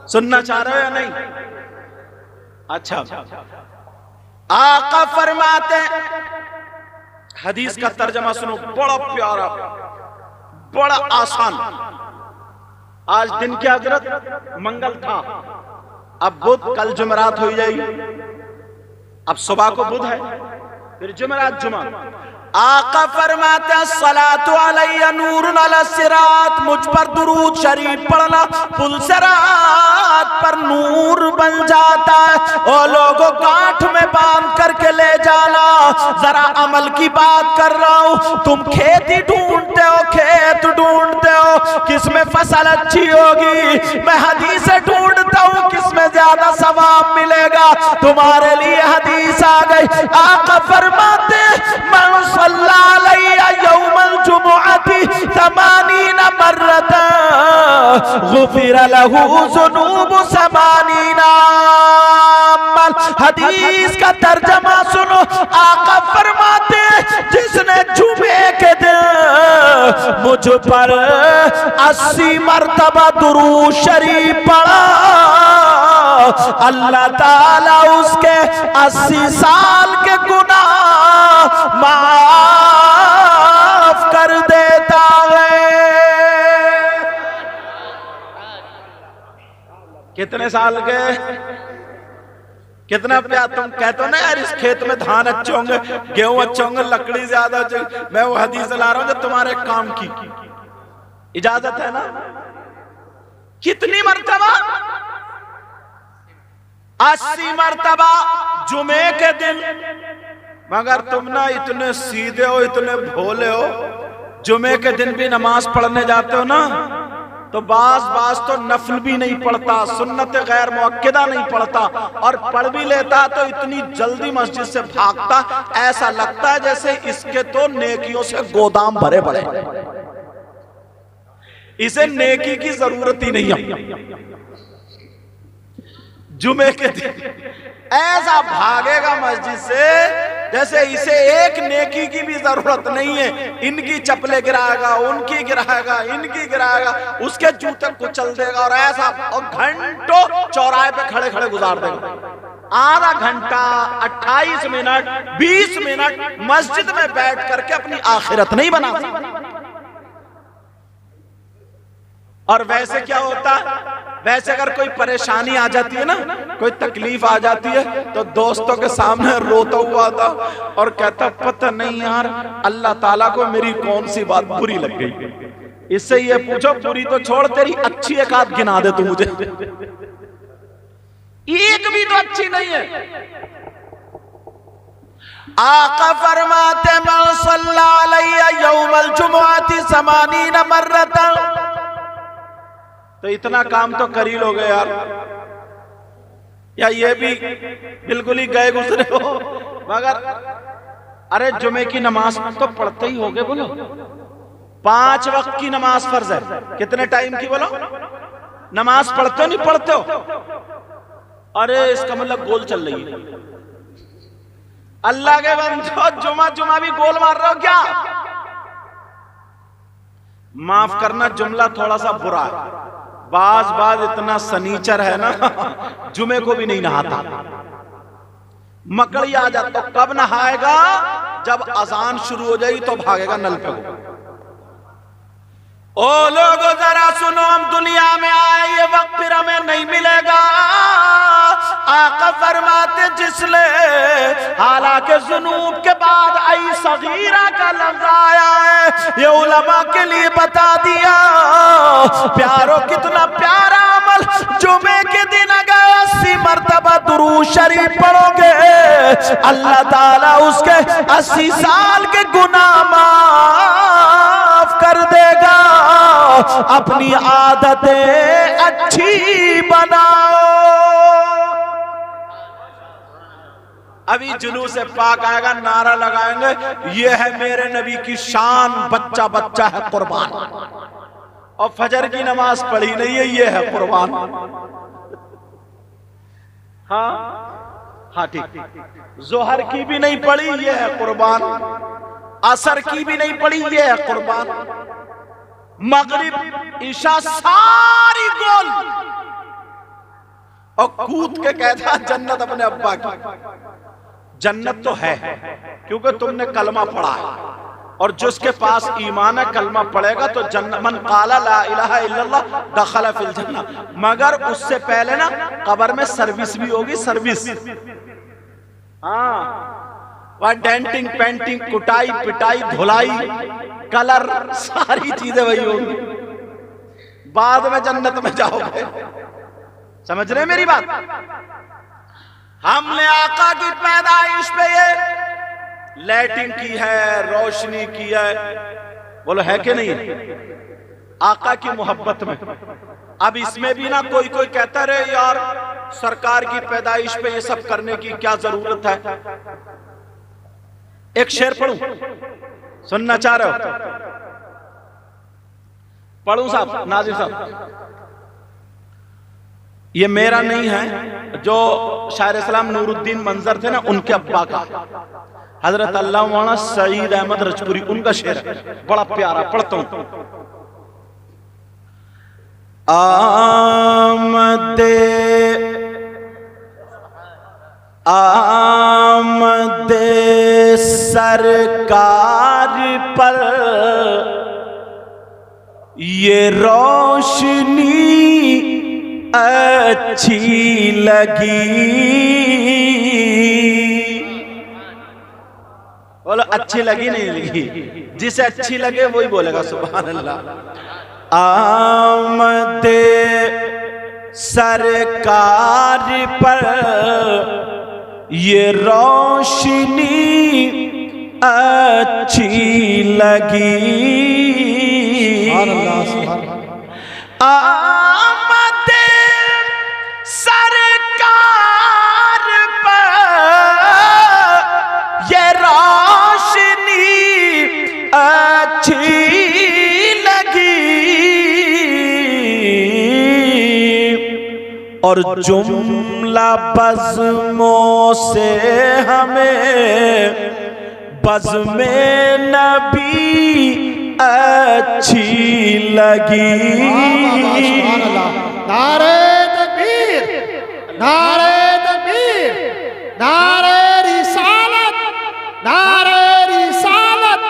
Speaker 1: सुनना चाह रहे हो या नहीं? अच्छा, आका फरमाते, हदीस का तर्जमा सुनो, बड़ा प्यारा, बड़ा आसान। आज दिन की हजरत मंगल था, अब बुध, कल जुमेरात हो जाएगी। अब सुबह को बुध है, फिर जुमेरात जुमा। आका फरमाते हैं, सलातु अलैया नूरुन अला सिरात, मुझ पर दुरूद शरीफ पढ़ना पुल सिरात पर नूर बन जाता है। और लोगों गांठ में बांध करके ले जाना। जरा अमल की बात कर रहा हूं, तुम खेती ढूंढते हो, खेत ढूंढते हो किसमें फसल अच्छी होगी, मैं हदीस ढूंढता हूं किसमें ज्यादा सवाब मिलेगा। तुम्हारे लिए हदीस आ गई। आका फरमाते, मन सल्ला अलैया यौमल जुमुअति 80 मर्रतन गुफिर लहू ज़ुनूबु 80। हदीस का तर्जमा सुनो। आका फरमाते, जिसने जुमे के दिन मुझ पर 80 मर्तबा दुरूद शरीफ पढ़ा, अल्लाह ताला उसके 80 साल के गुनाह माफ कर देता है। कितने साल के? कितना प्यार। तुम कहते हो ना यार इस खेत में धान अच्छे होंगे, गेहूं अच्छे होंगे, लकड़ी ज्यादा अच्छी। मैं वो हदीस ला रहा हूं जो तुम्हारे काम की। इजाजत है ना? कितनी मर्तबा? 80 मर्तबा जुमे के दिन। मगर तुम ना इतने सीधे हो, इतने भोले हो, जुमे के दिन भी नमाज पढ़ने जाते हो ना, तो बाज तो नफल भी नहीं पढ़ता, सुन्नत गैर मुअक्कदा नहीं पढ़ता, और पढ़ भी लेता तो इतनी जल्दी मस्जिद से भागता, ऐसा लगता है जैसे इसके तो नेकियों से गोदाम भरे पड़े, इसे नेकी की जरूरत ही नहीं है। जुमे के दिन ऐसा भागेगा मस्जिद से जैसे इसे एक नेकी की भी जरूरत नहीं है। इनकी चप्पलें गिराएगा, उनकी गिराएगा, इनकी गिराएगा, उसके जूते कुचल देगा, और ऐसा और घंटों चौराहे पे खड़े खड़े गुजार देगा। आधा घंटा, 28 मिनट, 20 मिनट मस्जिद में बैठ करके अपनी आखिरत नहीं बना सकता। और वैसे क्या होता है, वैसे अगर कोई परेशानी आ जाती है ना, कोई तकलीफ आ जाती है, तो दोस्तों के सामने रोता हुआ था और कहता पता नहीं यार अल्लाह ताला को मेरी कौन सी बात बुरी लग गई। इससे ये पूछो, बुरी तो छोड़, तेरी अच्छी एक आध गिना दे तू मुझे। एक भी तो अच्छी नहीं है। आका फरमाते मन सल्ला अलैया यौमल जुमुअती समानीन मर्रतन। तो इतना काम तो कर ही लोगे यार, या ये भी बिल्कुल ही गए गुजरे हो। मगर अरे जुमे की नमाज तो पढ़ते ही होगे बोलो, 5 वक्त की नमाज फर्ज है। कितने टाइम की बोलो नमाज पढ़ते हो, नहीं पढ़ते हो? अरे इसका मतलब गोल चल रही है। अल्लाह के बंदो जुमा जुमा भी गोल मार रहे हो क्या? माफ करना जुमला थोड़ा सा बुरा है, बाज इतना सनीचर है ना जुमे को भी नहीं नहाता, मकड़ी आ जाता। तो कब नहाएगा? जब अजान शुरू हो जाएगी तो भागेगा नल पे। ओ लोगों जरा सुनो, हम दुनिया में आए ये वक्त फिर हमें नहीं मिलेगा। आका फरमाते जिसने हालांकि जुनूब के बाद आई सगीरा का लफ्ज आया है, ये उलमा के लिए बता दिया। प्यारो कितना प्यारा अमल, जुमे के दिन अगर 80 मरतबा दुरूद शरीफ पढ़ोगे, अल्लाह ताला उसके 80 साल के गुनाह माफ कर देगा। अपनी आदतें अच्छी बनाओ। अभी जुलूस से पाक आएगा, नारा लगाएंगे ये है मेरे नबी की शान, बच्चा बच्चा है कुर्बान। और फजर की नमाज पढ़ी नहीं है, ये है कुर्बान। हाँ ठीक, जोहर की भी नहीं पढ़ी, ये है कुर्बान। असर की भी नहीं पढ़ी, ये है कुर्बान। मगरिब ईशा सारी गोल, और कूद के कहता जन्नत अपने अब्बा की। जन्नत तो है क्योंकि तुमने कलमा पढ़ा है, और जिसके पास ईमान है कलमा पढ़ेगा तो जन्नत। मन काला ला इलाहा इल्लल्लाह दखला फिल जन्नह। मगर उससे पहले ना कब्र में सर्विस भी होगी, सर्विस। वह डेंटिंग पेंटिंग कुटाई पिटाई धुलाई कलर सारी चीजें वही होंगी। बाद में जन्नत में जाओगे। समझ रहे मेरी बात? हमने आका की पैदाइश पे ये लाइटिंग की है, रोशनी की है, बोलो है कि नहीं? आका की मोहब्बत में। अब इसमें भी ना कोई कोई कहता रहे यार सरकार की पैदाइश पे ये सब करने की क्या जरूरत है। एक शेर पढ़ूं, सुनना चाह रहे हो? पढ़ूं साहब, नाजिर साहब? ये मेरा नहीं है, जो शायर इस्लाम नूरुद्दीन मंजर थे ना, उनके अब्बा का, हजरत अल्लाह मौलाना सईद अहमद रजपुरी, उनका शेर है, बड़ा प्यारा, पढ़ता हूं। आमदे सरकार पर ये रोशनी अच्छी लगी। बोलो अच्छी लगी नहीं लगी? जिसे अच्छी लगे वही बोलेगा सुभान अल्लाह। आमदे सरकार पर ये रोशनी अच्छी लगी। आमदे सरकार पर ये रोशनी अच्छी लगी, और जुमला बज़्मों से हमें बज़्मे नबी अच्छी लगी।
Speaker 2: नारे तकबीर, नारे तकबीर, नारे रिसालत, नारे रिसालत,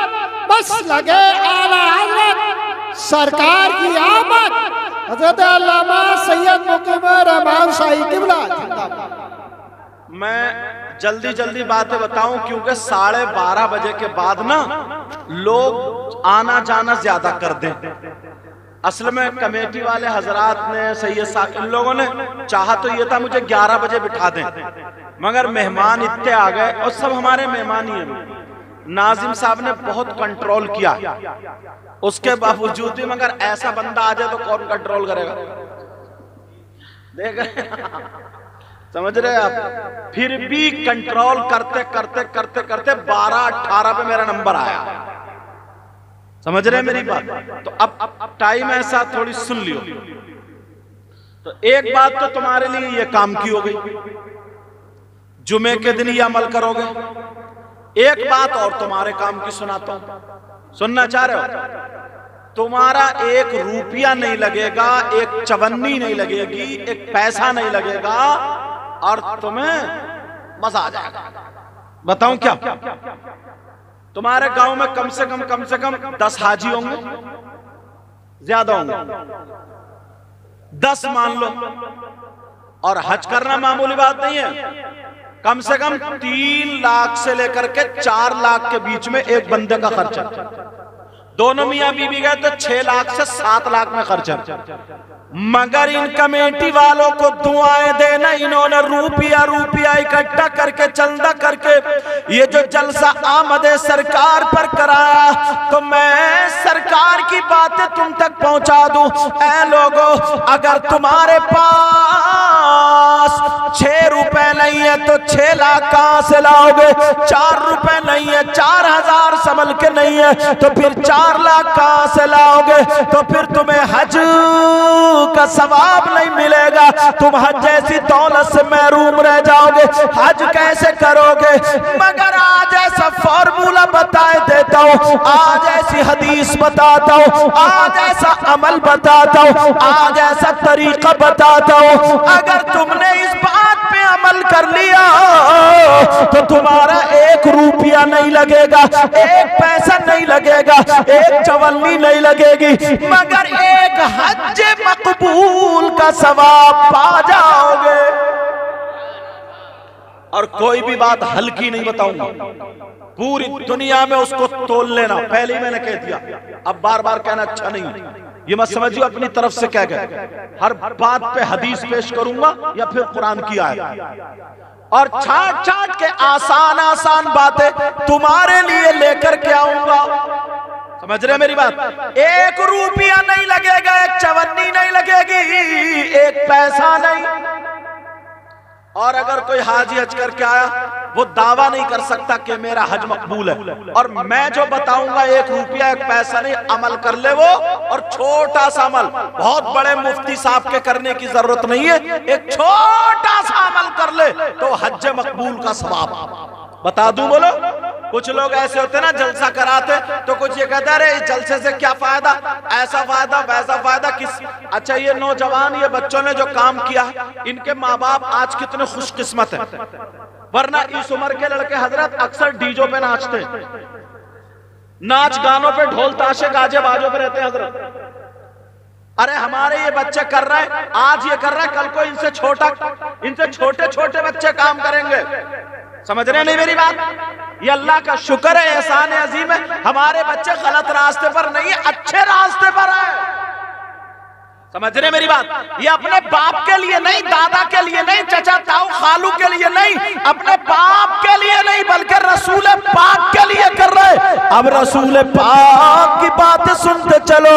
Speaker 2: बस लगे आला हज़रत सरकार की आमद। हज़रत अल्लामा सैयद मुक़ीम रहमान शाही क़िबला।
Speaker 1: मैं जल्दी जल्दी बातें बताऊं क्योंकि 12:30 बजे के बाद ना लोग आना जाना ज्यादा कर दें। असल में कमेटी वाले हजरात ने, सैयद साहब, इन लोगों ने चाहा तो ये था मुझे 11 बजे बिठा दें, मगर मेहमान इतने आ गए और सब हमारे मेहमान ही हैं। नाजिम साहब ने बहुत कंट्रोल किया, उसके बावजूद भी मगर ऐसा बंदा आ जाए तो कौन कंट्रोल करेगा? देख रहे समझ रहे आप? फिर भी कंट्रोल करते करते करते करते 12-18 पे मेरा नंबर आया। समझ रहे मेरी बात? तो अब टाइम ऐसा, थोड़ी सुन लियो। तो एक बात तो तुम्हारे लिए ये काम की हो गई, जुमे के दिन ये अमल करोगे। एक बात और तुम्हारे काम की सुनाता हूं, सुनना चाह रहे हो? तुम्हारा 1 रुपया नहीं लगेगा, 1 चवन्नी नहीं लगेगी, 1 पैसा नहीं लगेगा और तुम्हें मजा आ जाएगा। बताऊं क्या? तुम्हारे गांव में कम से कम 10 हाजी होंगे, ज्यादा होंगे, 10 मान लो। और हज करना मामूली बात नहीं है। कम से कम 3 लाख से लेकर के 4 लाख के बीच में एक बंदे का खर्चा। दोनों मियां बीबी गए तो 6 लाख से 7 लाख में खर्चा। मगर इन कमेटी वालों को दुआएं देना, इन्होंने रुपया इकट्ठा करके, चंदा करके ये जो जलसा आमदे सरकार पर कराया, तो मैं सरकार की बातें तुम तक पहुंचा दूं। ऐ लोगों, अगर तुम्हारे पास 6 रुपए नहीं है तो 6 लाख कहां से लाओगे? 4 रुपए नहीं है, 4000 संभल के नहीं है तो फिर 4 लाख कहां से लाओगे? तो फिर तुम्हें हज का सवाब नहीं मिलेगा, तुम हज जैसी दौलत से महरूम रह जाओगे। हज कैसे करोगे? मगर आज ऐसा फॉर्मूला बताए देता हूं, आज ऐसी हदीस बताता हूं, आज ऐसा अमल बताता हूं, आज ऐसा तरीका बताता हूं। अगर तुमने इस बात पे अमल कर लिया तो तुम्हारा 1 रुपया नहीं लगेगा, 1 पैसा नहीं लगेगा, 1 चवन्नी नहीं लगेगी, मगर 1 हज मकबूल का सवाब पा जाओगे। और कोई भी बात हल्की नहीं बताऊंगा, पूरी दुनिया में उसको तोल लेना। पहले ही मैंने कह दिया, अब बार बार कहना अच्छा नहीं। ये मत समझिए अपनी तरफ से कह गए, हर बात पे हदीस पेश करूंगा या फिर कुरान की आयत, और छाट छाट के आसान आसान बातें तुम्हारे लिए लेकर के आऊंगा। समझ रहे मेरी बात? 1 रुपया नहीं लगेगा, 1 चवन्नी नहीं लगेगी, 1 पैसा नहीं। और अगर कोई हाजी हज करके आया, वो दावा नहीं कर सकता कि मेरा हज मकबूल है। और मैं जो बताऊंगा 1 रुपया 1 पैसा नहीं, अमल कर ले वो। और छोटा सा अमल, बहुत बड़े मुफ्ती साहब के करने की जरूरत नहीं है, एक छोटा सा अमल कर ले तो हज मकबूल का सवाब। बता दूं बोलो? कुछ लोग ऐसे होते ना, जलसा कराते तो कुछ ये कहते अरे इस जलसे से क्या फायदा, ऐसा फायदा वैसा फायदा। किस अच्छा, ये नौजवान, ये बच्चों ने जो काम किया, इनके माँ बाप आज कितने खुशकिस्मत हैं, वरना इस उम्र के लड़के हजरत अक्सर डीजो पे नाचते, नाच गानों पे, ढोल ताशे गाजे बाजों पे रहते हैं हजरत। अरे हमारे ये बच्चे कर रहे हैं, आज ये कर रहे हैं, कल को इनसे छोटे छोटे बच्चे काम करेंगे। समझ रहे नहीं मेरी बात? ये अल्लाह का शुक्र है, एहसान अजीम है, हमारे बच्चे गलत रास्ते पर नहीं, अच्छे रास्ते पर है। समझ रहे मेरी बात? ये अपने बाप के लिए नहीं, दादा के लिए नहीं, चचा ताऊ खालू के लिए नहीं, अपने बाप के लिए नहीं, बल्कि रसूल पाक के लिए कर रहे। अब रसूल पाक की बातें सुनते चलो।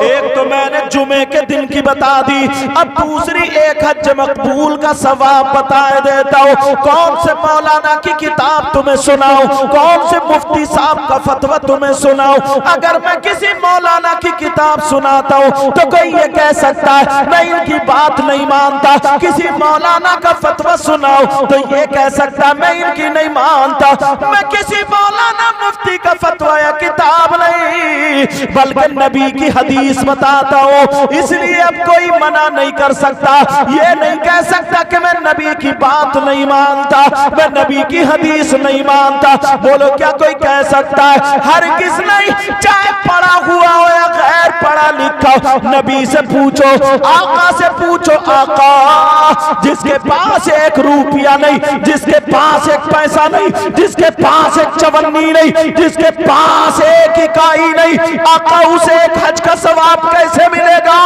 Speaker 1: एक तो मैंने जुमे के दिन की बता दी, अब दूसरी 1 हज मकबूल का सवाब बताए देता हूँ। कौन से मौलाना की किताब तुम्हें सुनाऊं, कौन से मुफ्ती साहब का फतवा तुम्हें सुनाऊं? अगर मैं किसी मौलाना की किताब सुनाता हूँ तो कोई ये कह सकता है मैं इनकी बात नहीं मानता। किसी मौलाना का फतवा सुनाओ तो ये कह सकता मैं इनकी नहीं मानता। मैं किसी मौलाना मुफ्ती का फतवा या किताब नहीं, बल्कि नबी की हदीस बताता हूँ। इसलिए अब कोई मना नहीं कर सकता, ये नहीं कह सकता कि मैं नबी की बात नहीं मानता, मैं नबी की हदीस नहीं मानता। बोलो क्या कोई कह सकता है? हर किस नहीं, चाहे पढ़ा हुआ हो या गैर पढ़ा लिखा, नबी से पूछो, आका से पूछो, आका जिसके पास एक रुपया नहीं, जिसके पास एक पैसा नहीं, जिसके पास एक चवन्नी नहीं, जिसके पास एक इकाई नहीं, आका उसे एक हज का सवाब कैसे मिलेगा?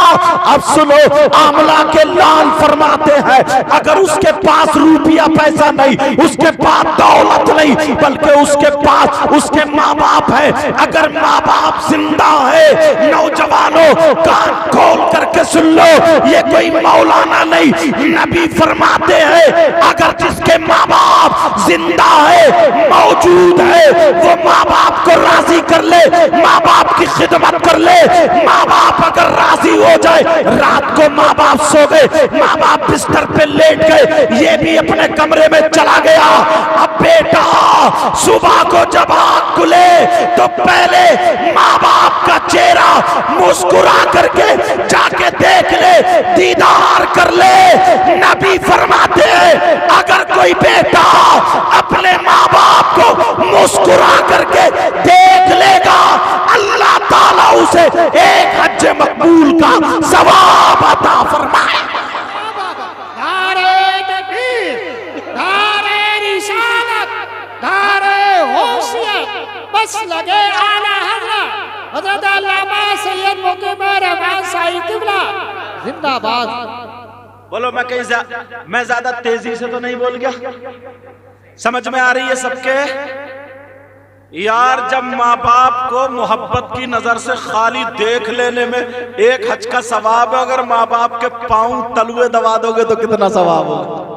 Speaker 1: अब सुनो, आमला के लाल फरमाते हैं, अगर उसके पास रुपया पैसा नहीं, उसके पास दौलत नहीं, बल्कि उसके पास उसके माँ बाप है, अगर माँ बाप जिंदा है, नौजवानों कान खोल करके सुन लो, ये कोई मौलाना नहीं, नबी फरमाते हैं, अगर जिसके माँ बाप जिंदा है, मौजूद है, वो माँ बाप को राजी कर ले, माँ बाप की खिदमत कर ले, माँ बाप अगर राजी हो जाए, रात को माँ बाप सो गए, माँ बाप बिस्तर पे लेट गए, ये भी अपने कमरे में चला गया, अब बेटा सुबह को जब आँख खुले तो पहले माँ बाप का चेहरा मुस्कुरा करके जाके देख ले, दीदार कर ले। नबी फरमाते हैं, अगर कोई बेटा अपने माँ बाप को मुस्कुरा करके देख लेगा, अल्लाह ताला उसे एक हज मकबूल का सवाब अता फरमाए।
Speaker 2: नारे तकबीर, नारे रिसालत, नारे होशियत, बस लगे आला हज़रत अल्लामा सैयद मुक़बिल रहमान साईं क़िबला जिंदाबाद।
Speaker 1: बोलो, मैं ज्यादा तेजी से तो नहीं बोल गया? समझ में आ रही है सबके? यार, जब माँ बाप को मोहब्बत की नजर से खाली देख लेने में एक हज का सवाब है, अगर माँ बाप के पांव तलुए दबा दोगे तो कितना सवाब होगा?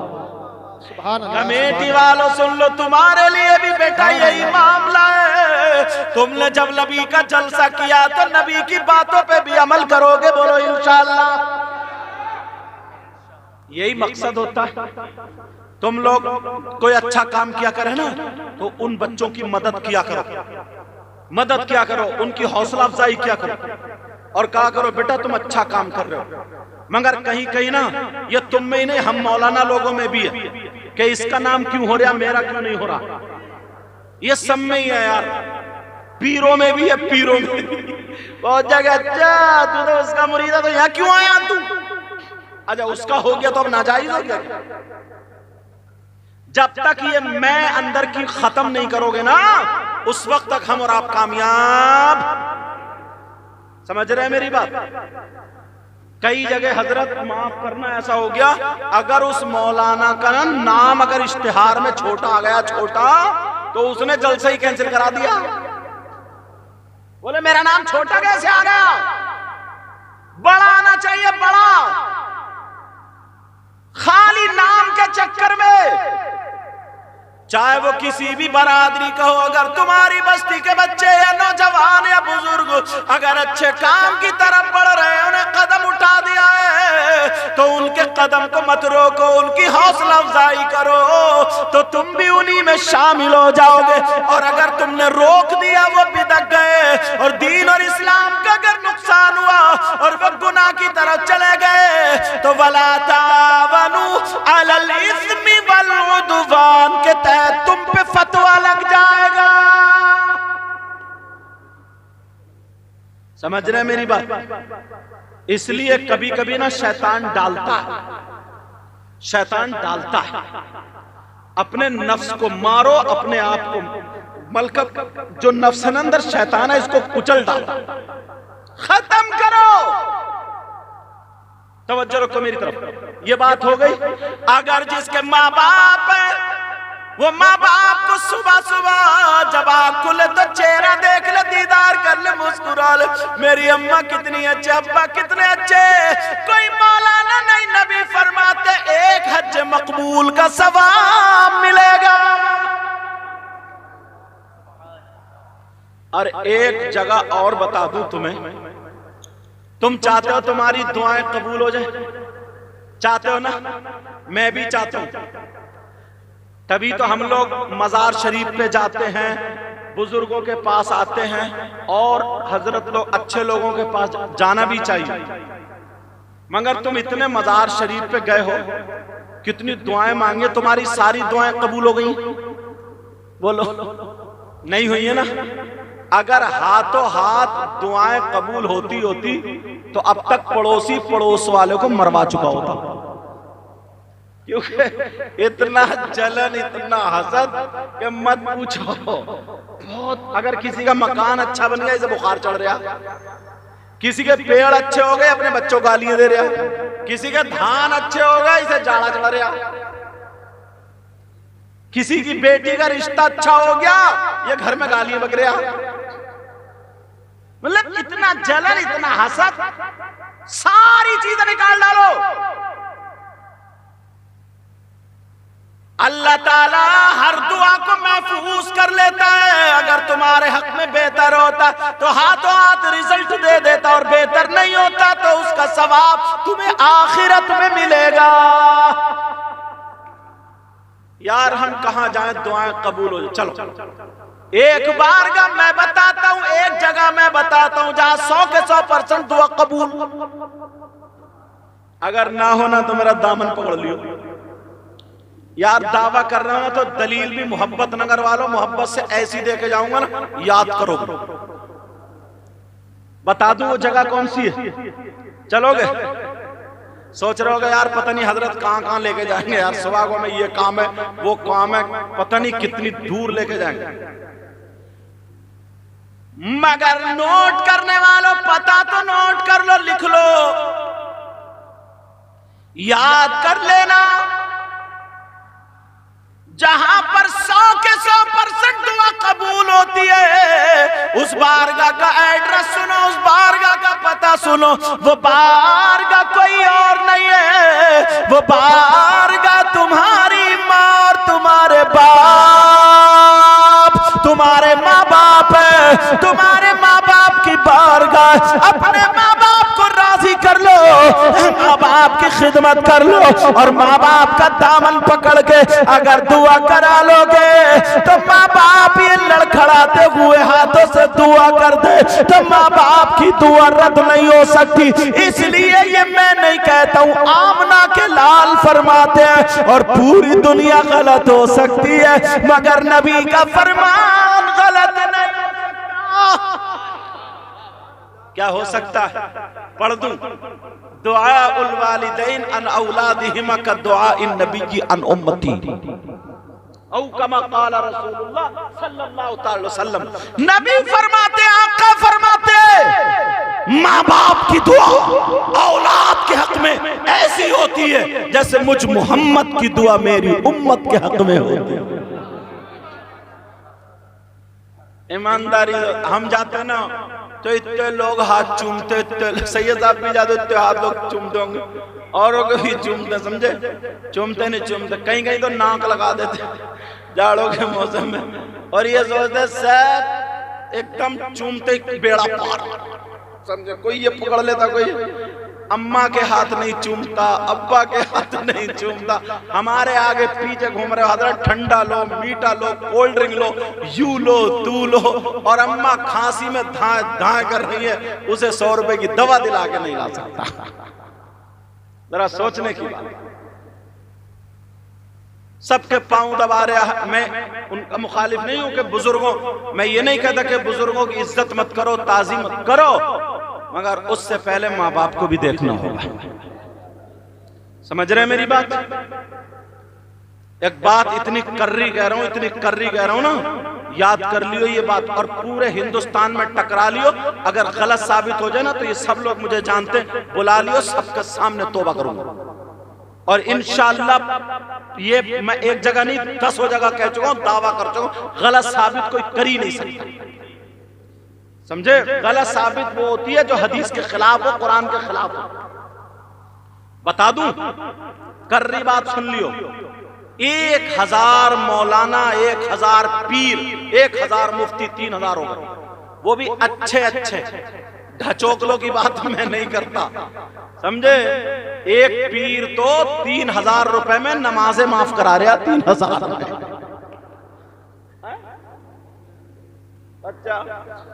Speaker 1: कमेटी वालों सुन लो, तुम्हारे लिए भी बेटा यही मामला है। तुमने जब नबी का जलसा किया तो नबी की बातों पे भी अमल करोगे? बोलो इंशाअल्लाह। यही मकसद होता है। तुम लोग कोई अच्छा काम किया करे ना, तो उन बच्चों की मदद किया करो, मदद किया करो, उनकी हौसला अफजाई किया करो और कहा करो, बेटा तुम अच्छा काम कर रहे हो। मगर कहीं कहीं ना, ये तुम में ही नहीं, हम मौलाना लोगों में भी है कि इसका नाम क्यों हो रहा, मेरा क्यों नहीं हो रहा। ये सब में ही है यार, पीरों में भी है, पीरों में बहुत जगह। अच्छा, तू तो उसका मुरीद है, तो यहाँ क्यों आया तू? अच्छा, उसका हो गया तो अब नाजायज हो गया। जब तक ये मैं अंदर की खत्म नहीं करोगे ना, उस वक्त तक हम और आप कामयाब। समझ रहे हैं मेरी बात? कई जगह हजरत माफ करना ऐसा हो गया, अगर उस मौलाना का नाम अगर इश्तिहार में छोटा आ गया, छोटा, तो उसने जलसा ही कैंसिल करा दिया। बोले मेरा नाम छोटा कैसे आ गया? बड़ा आना चाहिए, बड़ा। खाली नाम के चक्कर में, चाहे वो किसी भी बरादरी का हो, अगर तुम्हारी बस्ती के बच्चे या नौजवान या बुजुर्ग अगर अच्छे काम की तरफ बढ़ रहे हैं, उन्हें कदम उठा दिया है, तो उनके कदम को मत रोको, उनकी हौसला अफजाई करो, तो तुम भी उन्हीं में शामिल हो जाओगे। और अगर तुमने रोक दिया, वो बिदक गए और दीन और इस्लाम का अगर नुकसान हुआ और वो गुनाह की तरफ चले गए, तो वला तावनु अलल इस्मी वल उद्वान के तहत तुम पे फतवा लग जाएगा। समझ रहे मेरी बात? इसलिए कभी कभी ना शैतान डालता है, शैतान डालता है। अपने नफ्स को मारो, अपने आप को मलकत जो नफ्स अंदर शैतान है, इसको कुचल डालो, खत्म करो। तवज्जो रखो मेरी तरफ। ये बात हो गई। अगर जिसके माँ बाप है, वो माँ बाप को सुबह सुबह जब आँख खुले तो चेहरा देख ले, दीदार कर ले, मुस्कुरा ले, मेरी अम्मा कितनी अच्छे, अब्बा कितने अच्छे। कोई मौलाना नहीं, नबी फरमाते एक हज मकबूल का सवाब मिलेगा। और एक जगह और बता दूं तुम्हें, तुम चाहते हो तुम्हारी दुआएं कबूल हो जाए? चाहते हो ना? मैं भी चाहता हूं। तभी तो हम लोग मजार शरीफ पे जाते हैं, बुजुर्गों के पास आते हैं, और हजरत लोग, अच्छे लोगों के पास जाना भी चाहिए। मगर तुम इतने मजार शरीफ पे गए हो, कितनी दुआएं मांगे, तुम्हारी सारी दुआएं कबूल हो गई? बोलो, नहीं हुई है ना? अगर हाथों हाथ दुआएं कबूल होती होती तो अब तक पड़ोसी पड़ोस वाले को मरवा चुका होता, क्योंकि इतना जलन इतना हसद कि मत पूछो। बहुत, अगर किसी का मकान अच्छा बन गया इसे बुखार चढ़ रहा, किसी के पेड़ अच्छे हो गए अपने बच्चों को गालियां दे रहा, किसी के धान अच्छे हो गए इसे जाड़ा चढ़ रहा, किसी की बेटी का रिश्ता अच्छा हो गया ये घर में गालियां बक रहा। मतलब इतना जलन इतना हसद, सारी चीजें निकाल डालो। अल्लाह ताला हर दुआ को महफूज कर लेता है। अगर तुम्हारे हक में बेहतर होता तो हाथों हाथ रिजल्ट दे देता, और बेहतर नहीं होता तो उसका सवाब तुम्हें आखिरत में मिलेगा। यार हम कहां जाएं दुआएं कबूल हो जाए। चलो एक बार का मैं बताता हूं, एक जगह मैं बताता हूं जहां 100 के 100% दुआ कबूल। अगर ना होना तो मेरा दामन पकड़ लियो। यार दावा कर रहे हो ना तो दलील भी मोहब्बत नगर वालों, मोहब्बत से ऐसी दे के जाऊंगा ना, याद करो। बता दूं वो जगह कौन सी है, चलोगे? सोच रहे होगे यार पता नहीं हजरत कहां कहां लेके जाएंगे, यार सुबह में ये काम है वो काम है, पता नहीं कितनी दूर लेके जाएंगे। मगर नोट करने वालों पता तो नोट कर लो, लिख लो, याद कर लेना। जहां पर 100 के 100% दुआ कबूल होती है उस बारगाह का एड्रेस सुनो, उस बारगाह का पता सुनो। वो बारगाह कोई और नहीं है, वो बारगाह तुम्हारी माँ और तुम्हारे बाप, तुम्हारे माँ बाप है। तुम्हारे माँ बाप की बारगाह, अपने माँ बाप को राजी कर लो, माँ बाप की खिदमत कर लो, और माँ बाप का दामन पकड़ के अगर दुआ करा लोगे तो माँ बाप ये लड़खड़ाते हुए हाथों से दुआ कर दे तो माँ बाप की दुआ रद्द नहीं हो सकती। इसलिए ये मैं नहीं कहता हूँ, आमना के लाल फरमाते हैं, और पूरी दुनिया गलत हो सकती है मगर नबी का फरमान गलत नहीं हो सकता। क्या हो सकता है? पढ़ दूं, दुआ उल वालिदैन अन औलादिहिमा का दुआ इन नबी अन उम्मती औ कमा क़ाल रसूलुल्लाह सल्लल्लाहु अलैहि वसल्लम। नबी फरमाते, आका फरमाते, माँ बाप की दुआ औलाद के हक में ऐसी होती है जैसे मुझ मोहम्मद की दुआ मेरी उम्मत के हक में होती है। ईमानदारी, हम जाते ना तो इतने लोग हाथ चूमते, सैयद साहब भी जाते इतने हाथ लोग चूमते होंगे, औरों को भी चूमते, समझे? चूमते नहीं चूमते, कहीं कहीं तो नाक लगा देते जाड़ों के मौसम में, और ये सोचते सर एकदम चूमते बेड़ा पार, समझे? कोई ये पकड़ लेता, कोई अम्मा के हाथ नहीं चूमता, अब्बा के हाथ नहीं चूमता, हमारे आगे पीछे घूम रहे हो, हजरत ठंडा लो, मीठा लो, कोल्ड ड्रिंक लो, यू लो तू लो, और अम्मा खांसी में धाए कर रही है, उसे 100 रुपए की दवा दिला के नहीं ला सकता। जरा सोचने की बात। सबके पांव दबा रहा। मैं उनका मुखालिफ नहीं हूं कि बुजुर्गों, मैं ये नहीं कहता कि बुजुर्गों की इज्जत मत करो, ताज़ीम मत करो, मगर उससे पहले माँ बाप को भी देखना होगा। समझ रहे हैं मेरी बात? एक बात इतनी कर्री कह रहा हूं, इतनी कर्री कह रहा हूं ना, याद कर लियो ये बात, और पूरे हिंदुस्तान में टकरा लियो। अगर गलत साबित हो जाए ना तो ये सब लोग मुझे जानते, बुला लियो, सबके सामने तौबा करूंगा, और इंशाअल्लाह ये मैं एक जगह नहीं 10 जगह कह चुका हूं, दावा कर चुका हूं, गलत साबित कोई कर ही नहीं सकता। समझे? गलत साबित वो होती है जो हदीस के खिलाफ हो, कुरान के खिलाफ हो। बता दूं, कर्री बात सुन लियो, 1000 मौलाना, 1000 पीर, 1000 मुफ्ती, 3000 हो गए, वो भी अच्छे अच्छे, ढचोकलों की बात मैं नहीं करता, समझे? एक पीर तो 3000 रुपए में नमाजें माफ करा रहा, 3000। अच्छा,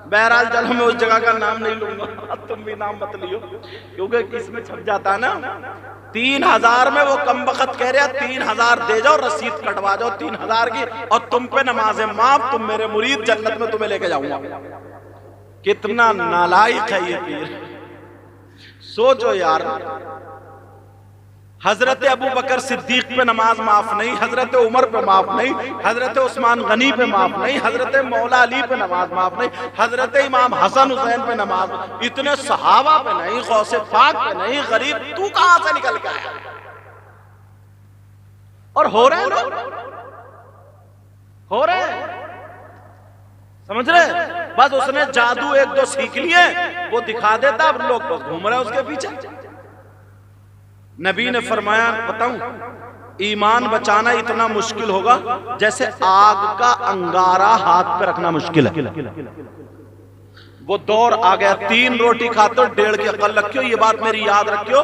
Speaker 1: बहरहाल चलो मैं उस जगह का नाम नहीं लूंगा, तुम भी नाम मत लियो, क्योंकि इसमें छप जाता है ना। 3000 में वो कमबख्त कह रहा 3000 दे जाओ, रसीद कटवा जाओ 3000 की, और तुम पे नमाजें माफ, तुम मेरे मुरीद, जन्नत में तुम्हें लेके जाऊंगा। कितना नालायक है ये पीर। सोचो यार, हजरत अबू बकर सिद्दीक पे नमाज माफ नहीं, हजरत उमर पे माफ नहीं, हजरत उस्मान गनी पे माफ नहीं, हजरत मौला अली पे नमाज माफ नहीं, हजरत इमाम हसन हुसैन पे नमाज, इतने सहाबा पे नहीं, गौसे पाक पे नहीं, गरीब तू कहां से निकल के आया? और हो रहे हैं लोग, हो रहे हैं, समझ रहे? बस उसने जादू एक दो सीख लिए, वो दिखा देता, अब लोग घूम रहे हैं उसके पीछे। नबी ने फरमाया, बताऊं, ईमान बचाना इतना मुश्किल होगा जैसे आग का अंगारा हाथ पे रखना मुश्किल है। वो दौर आ गया, 3 रोटी खाते हो 1.5 की अकल रखियो, ये बात मेरी याद रखियो।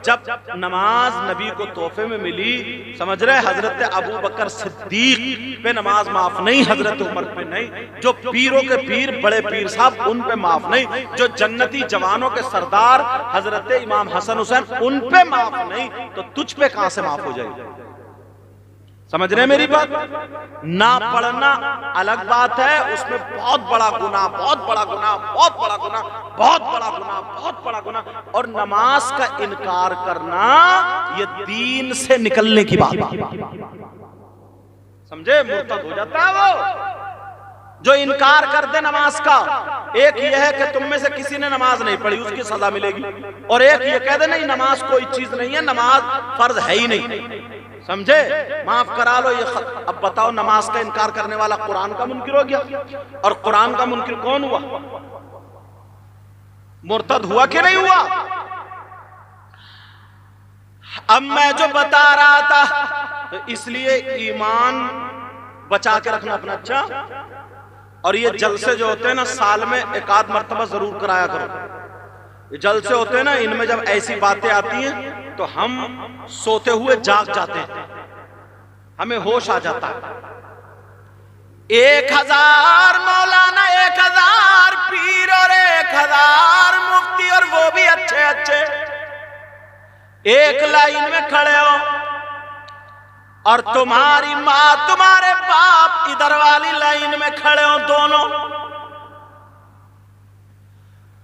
Speaker 1: जब नमाज नबी को तोहफे में मिली, समझ रहे, हजरत अबू बकर सिद्दीक पे नमाज माफ नहीं, हजरत उमर पे नहीं, जो पीरों के पीर बड़े पीर साहब उन पे माफ नहीं, जो जन्नती जवानों के सरदार हजरत इमाम हसन हुसैन उन पे माफ नहीं, तो तुझ पे कहां से माफ हो जाएगी? समझ रहे मेरी बात? ना पढ़ना अलग बात है, उसमें बहुत बड़ा गुनाह, बहुत बड़ा गुनाह, बहुत बड़ा गुनाह, बहुत बड़ा गुनाह, बहुत बड़ा गुनाह। और नमाज का इनकार करना ये दीन से निकलने की बात है। समझे? मुर्तद हो जाता है वो जो इनकार कर दे नमाज का। एक ये है कि तुम में से किसी ने नमाज नहीं पढ़ी, उसकी सजा मिलेगी, और एक ये कह दे नहीं नमाज कोई चीज नहीं है, नमाज फर्ज है ही नहीं। समझे? माफ करा लो ये अब बताओ, नमाज का इनकार करने वाला कुरान का मुनकिर हो गया, और कुरान का मुनकिर कौन हुआ? मुर्तद हुआ कि नहीं हुआ? अब मैं जो बता रहा था, तो इसलिए ईमान बचा के रखना अपना। अच्छा, और ये जलसे जो होते हैं ना, साल में 1-8 मरतबा जरूर कराया करो। ये जलसे होते हैं ना, इनमें जब ऐसी बातें आती हैं तो हम सोते हुए जाग जाते हैं, हमें होश आ जाता है। 1000 मौलाना, 1000 पीर और 1000 मुफ्ती, और वो भी अच्छे अच्छे, एक लाइन में खड़े हो, और तुम्हारी माँ तुम्हारे बाप इधर वाली लाइन में खड़े हो, दोनों।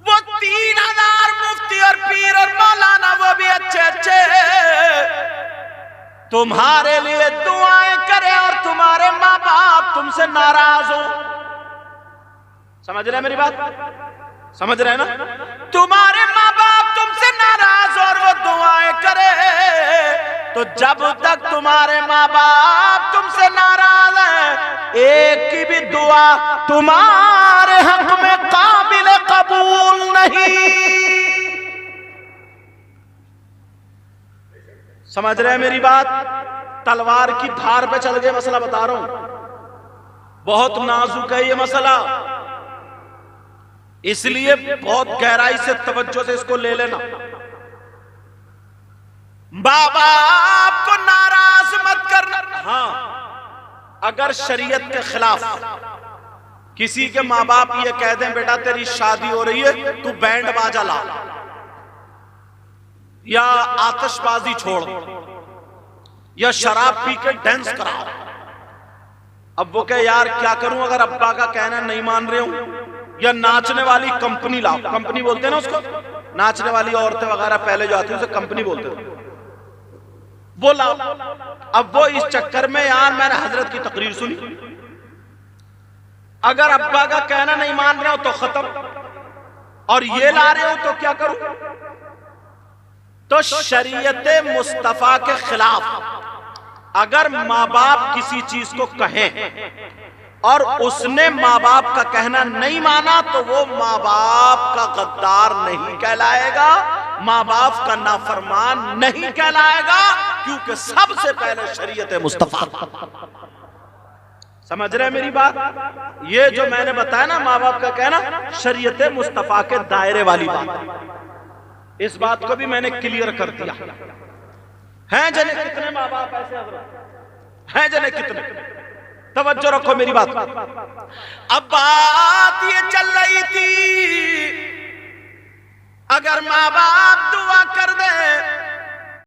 Speaker 1: वो 3000 मुफ्ती और पीर और मौलाना, वो भी अच्छे अच्छे, तुम्हारे लिए दुआएं करें, और तुम्हारे माँ बाप तुमसे नाराज हो। समझ रहे मेरी बात? समझ रहे ना? तुम्हारे माँ बाप तुमसे नाराज और वो दुआएं करे, तो जब तक तुम्हारे माँ बाप तुमसे नाराज है, एक की भी दुआ तुम्हारे हक में काबिल कबूल नहीं। समझ रहे हैं मेरी बात? तलवार की धार पे चल गए, मसला बता रहा हूं, बहुत नाजुक है ये मसला, इसलिए बहुत गहराई से तवज्जो से इसको ले लेना। माँ बाप को नाराज मत करना। हाँ, अगर शरीयत के खिलाफ किसी के माँ बाप ये कह दें बेटा तेरी शादी हो रही है, तू बैंड बाजा ला या आतिशबाजी छोड़ या शराब पी के डांस कराओ, अब वो कहे यार क्या करूं अगर अब्बा का कहना नहीं मान रहे हूं, या नाचने वाली कंपनी लाओ, कंपनी बोलते हैं ना उसको, नाचने वाली औरतें वगैरह पहले जो आती है उसे कंपनी बोलते थे, वो लाओ। अब वो इस चक्कर में यार मैंने हजरत की तकरीर सुनी, अगर अब्बा का कहना नहीं मान रहे हो तो खत्म, और ये ला रहे हो तो क्या करूं? तो शरीयत मुस्तफा के खिलाफ अगर माँ बाप किसी चीज को कहें और उसने माँ बाप का कहना नहीं माना, तो वो माँ बाप का गद्दार नहीं कहलाएगा, माँ बाप का नाफरमान नहीं कहलाएगा, क्योंकि सबसे पहले शरीयत मुस्तफा। समझ रहे हैं मेरी बात? ये जो मैंने बताया ना माँ बाप का कहना, शरीयत मुस्तफा के दायरे वाली बात, इस बात को भी मैंने क्लियर कर दिया। हैं जने कितने माँ बाप ऐसे हैं, जने कितने, तवज्जो रखो मेरी बात। अब बात ये चल रही थी, अगर माँ बाप दुआ कर दे